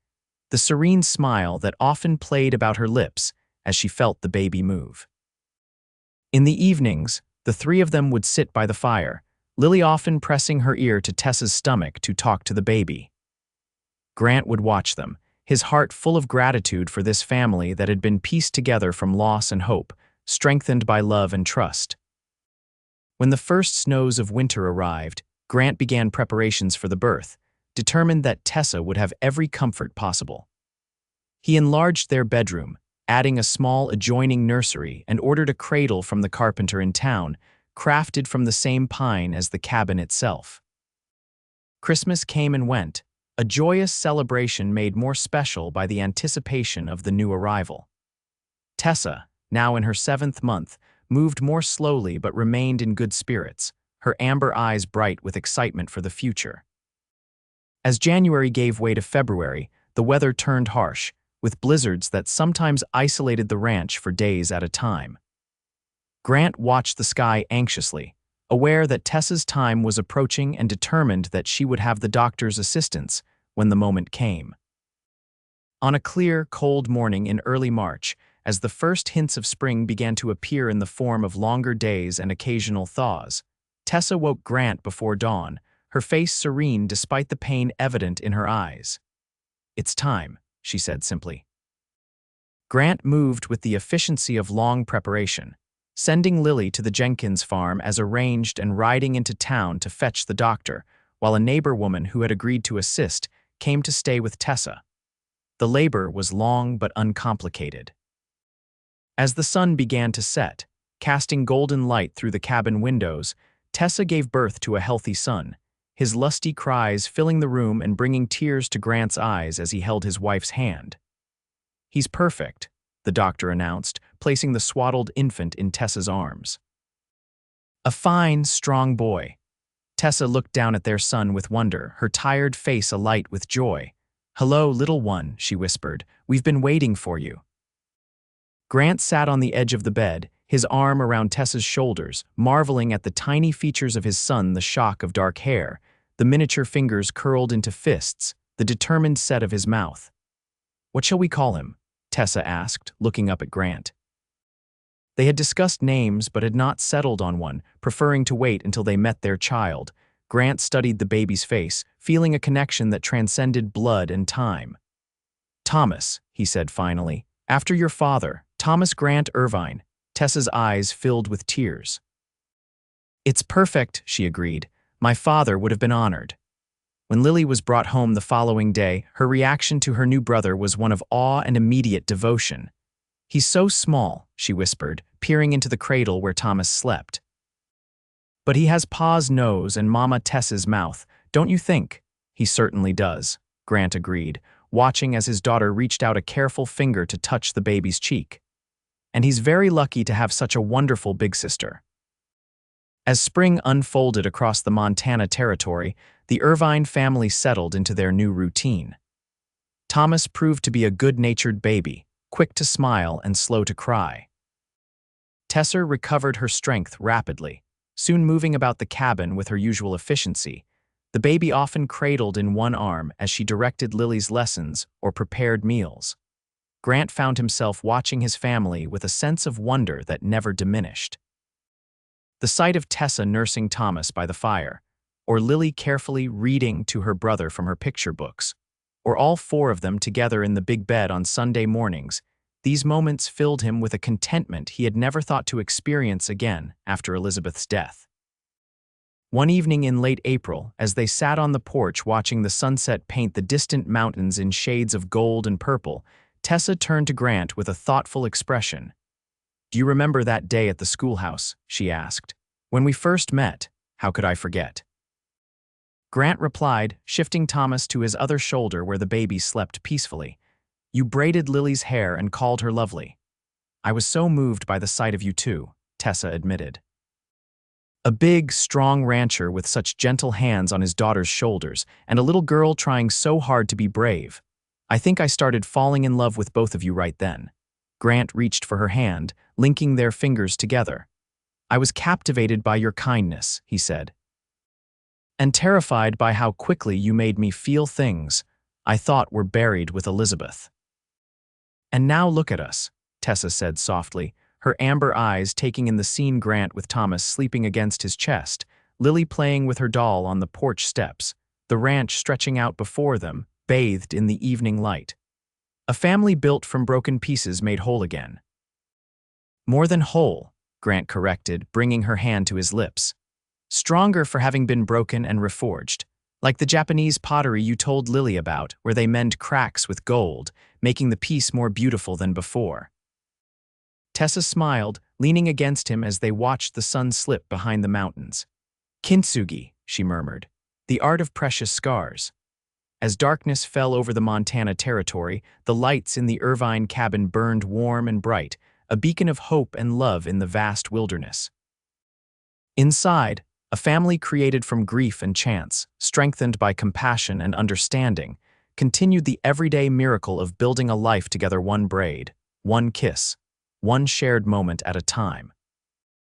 the serene smile that often played about her lips as she felt the baby move. In the evenings, the three of them would sit by the fire, Lily often pressing her ear to Tessa's stomach to talk to the baby. Grant would watch them, his heart full of gratitude for this family that had been pieced together from loss and hope, strengthened by love and trust. When the first snows of winter arrived, Grant began preparations for the birth, determined that Tessa would have every comfort possible. He enlarged their bedroom, adding a small adjoining nursery, and ordered a cradle from the carpenter in town, crafted from the same pine as the cabin itself. Christmas came and went, a joyous celebration made more special by the anticipation of the new arrival. Tessa, now in her 7th month, moved more slowly but remained in good spirits, her amber eyes bright with excitement for the future. As January gave way to February, the weather turned harsh, with blizzards that sometimes isolated the ranch for days at a time. Grant watched the sky anxiously, aware that Tessa's time was approaching and determined that she would have the doctor's assistance when the moment came. On a clear, cold morning in early March, as the first hints of spring began to appear in the form of longer days and occasional thaws, Tessa woke Grant before dawn, her face serene despite the pain evident in her eyes. "It's time," she said simply. Grant moved with the efficiency of long preparation, sending Lily to the Jenkins farm as arranged and riding into town to fetch the doctor, while a neighbor woman who had agreed to assist came to stay with Tessa. The labor was long but uncomplicated. As the sun began to set, casting golden light through the cabin windows, Tessa gave birth to a healthy son, his lusty cries filling the room and bringing tears to Grant's eyes as he held his wife's hand. "He's perfect," the doctor announced, placing the swaddled infant in Tessa's arms. "A fine, strong boy." Tessa looked down at their son with wonder, her tired face alight with joy. "Hello, little one," she whispered. "We've been waiting for you." Grant sat on the edge of the bed, his arm around Tessa's shoulders, marveling at the tiny features of his son, the shock of dark hair, the miniature fingers curled into fists, the determined set of his mouth. "What shall we call him?" Tessa asked, looking up at Grant. They had discussed names but had not settled on one, preferring to wait until they met their child. Grant studied the baby's face, feeling a connection that transcended blood and time. "Thomas," he said finally, "after your father, Thomas Grant Irvine." Tessa's eyes filled with tears. "It's perfect," she agreed. "My father would have been honored." When Lily was brought home the following day, her reaction to her new brother was one of awe and immediate devotion. "He's so small," she whispered, peering into the cradle where Thomas slept. "But he has Pa's nose and Mama Tessa's mouth, don't you think?" "He certainly does," Grant agreed, watching as his daughter reached out a careful finger to touch the baby's cheek. "And he's very lucky to have such a wonderful big sister." As spring unfolded across the Montana territory, the Irvine family settled into their new routine. Thomas proved to be a good-natured baby, quick to smile and slow to cry. Tessa recovered her strength rapidly, soon moving about the cabin with her usual efficiency, the baby often cradled in one arm as she directed Lily's lessons or prepared meals. Grant found himself watching his family with a sense of wonder that never diminished. The sight of Tessa nursing Thomas by the fire, or Lily carefully reading to her brother from her picture books, or all four of them together in the big bed on Sunday mornings, these moments filled him with a contentment he had never thought to experience again after Elizabeth's death. One evening in late April, as they sat on the porch watching the sunset paint the distant mountains in shades of gold and purple, Tessa turned to Grant with a thoughtful expression. Do you remember that day at the schoolhouse? She asked. When we first met, how could I forget? Grant replied, shifting Thomas to his other shoulder where the baby slept peacefully. You braided Lily's hair and called her lovely. I was so moved by the sight of you too, Tessa admitted. A big, strong rancher with such gentle hands on his daughter's shoulders, and a little girl trying so hard to be brave. I think I started falling in love with both of you right then. Grant reached for her hand, linking their fingers together. I was captivated by your kindness, he said. And terrified by how quickly you made me feel things I thought were buried with Elizabeth. And now look at us, Tessa said softly, her amber eyes taking in the scene. Grant with Thomas sleeping against his chest, Lily playing with her doll on the porch steps, the ranch stretching out before them, bathed in the evening light. A family built from broken pieces made whole again. More than whole, Grant corrected, bringing her hand to his lips. Stronger for having been broken and reforged, like the Japanese pottery you told Lily about, where they mend cracks with gold, making the piece more beautiful than before. Tessa smiled, leaning against him as they watched the sun slip behind the mountains. Kintsugi, she murmured, the art of precious scars. As darkness fell over the Montana territory, the lights in the Irvine cabin burned warm and bright, a beacon of hope and love in the vast wilderness. Inside, a family created from grief and chance, strengthened by compassion and understanding, continued the everyday miracle of building a life together, one braid, one kiss, one shared moment at a time.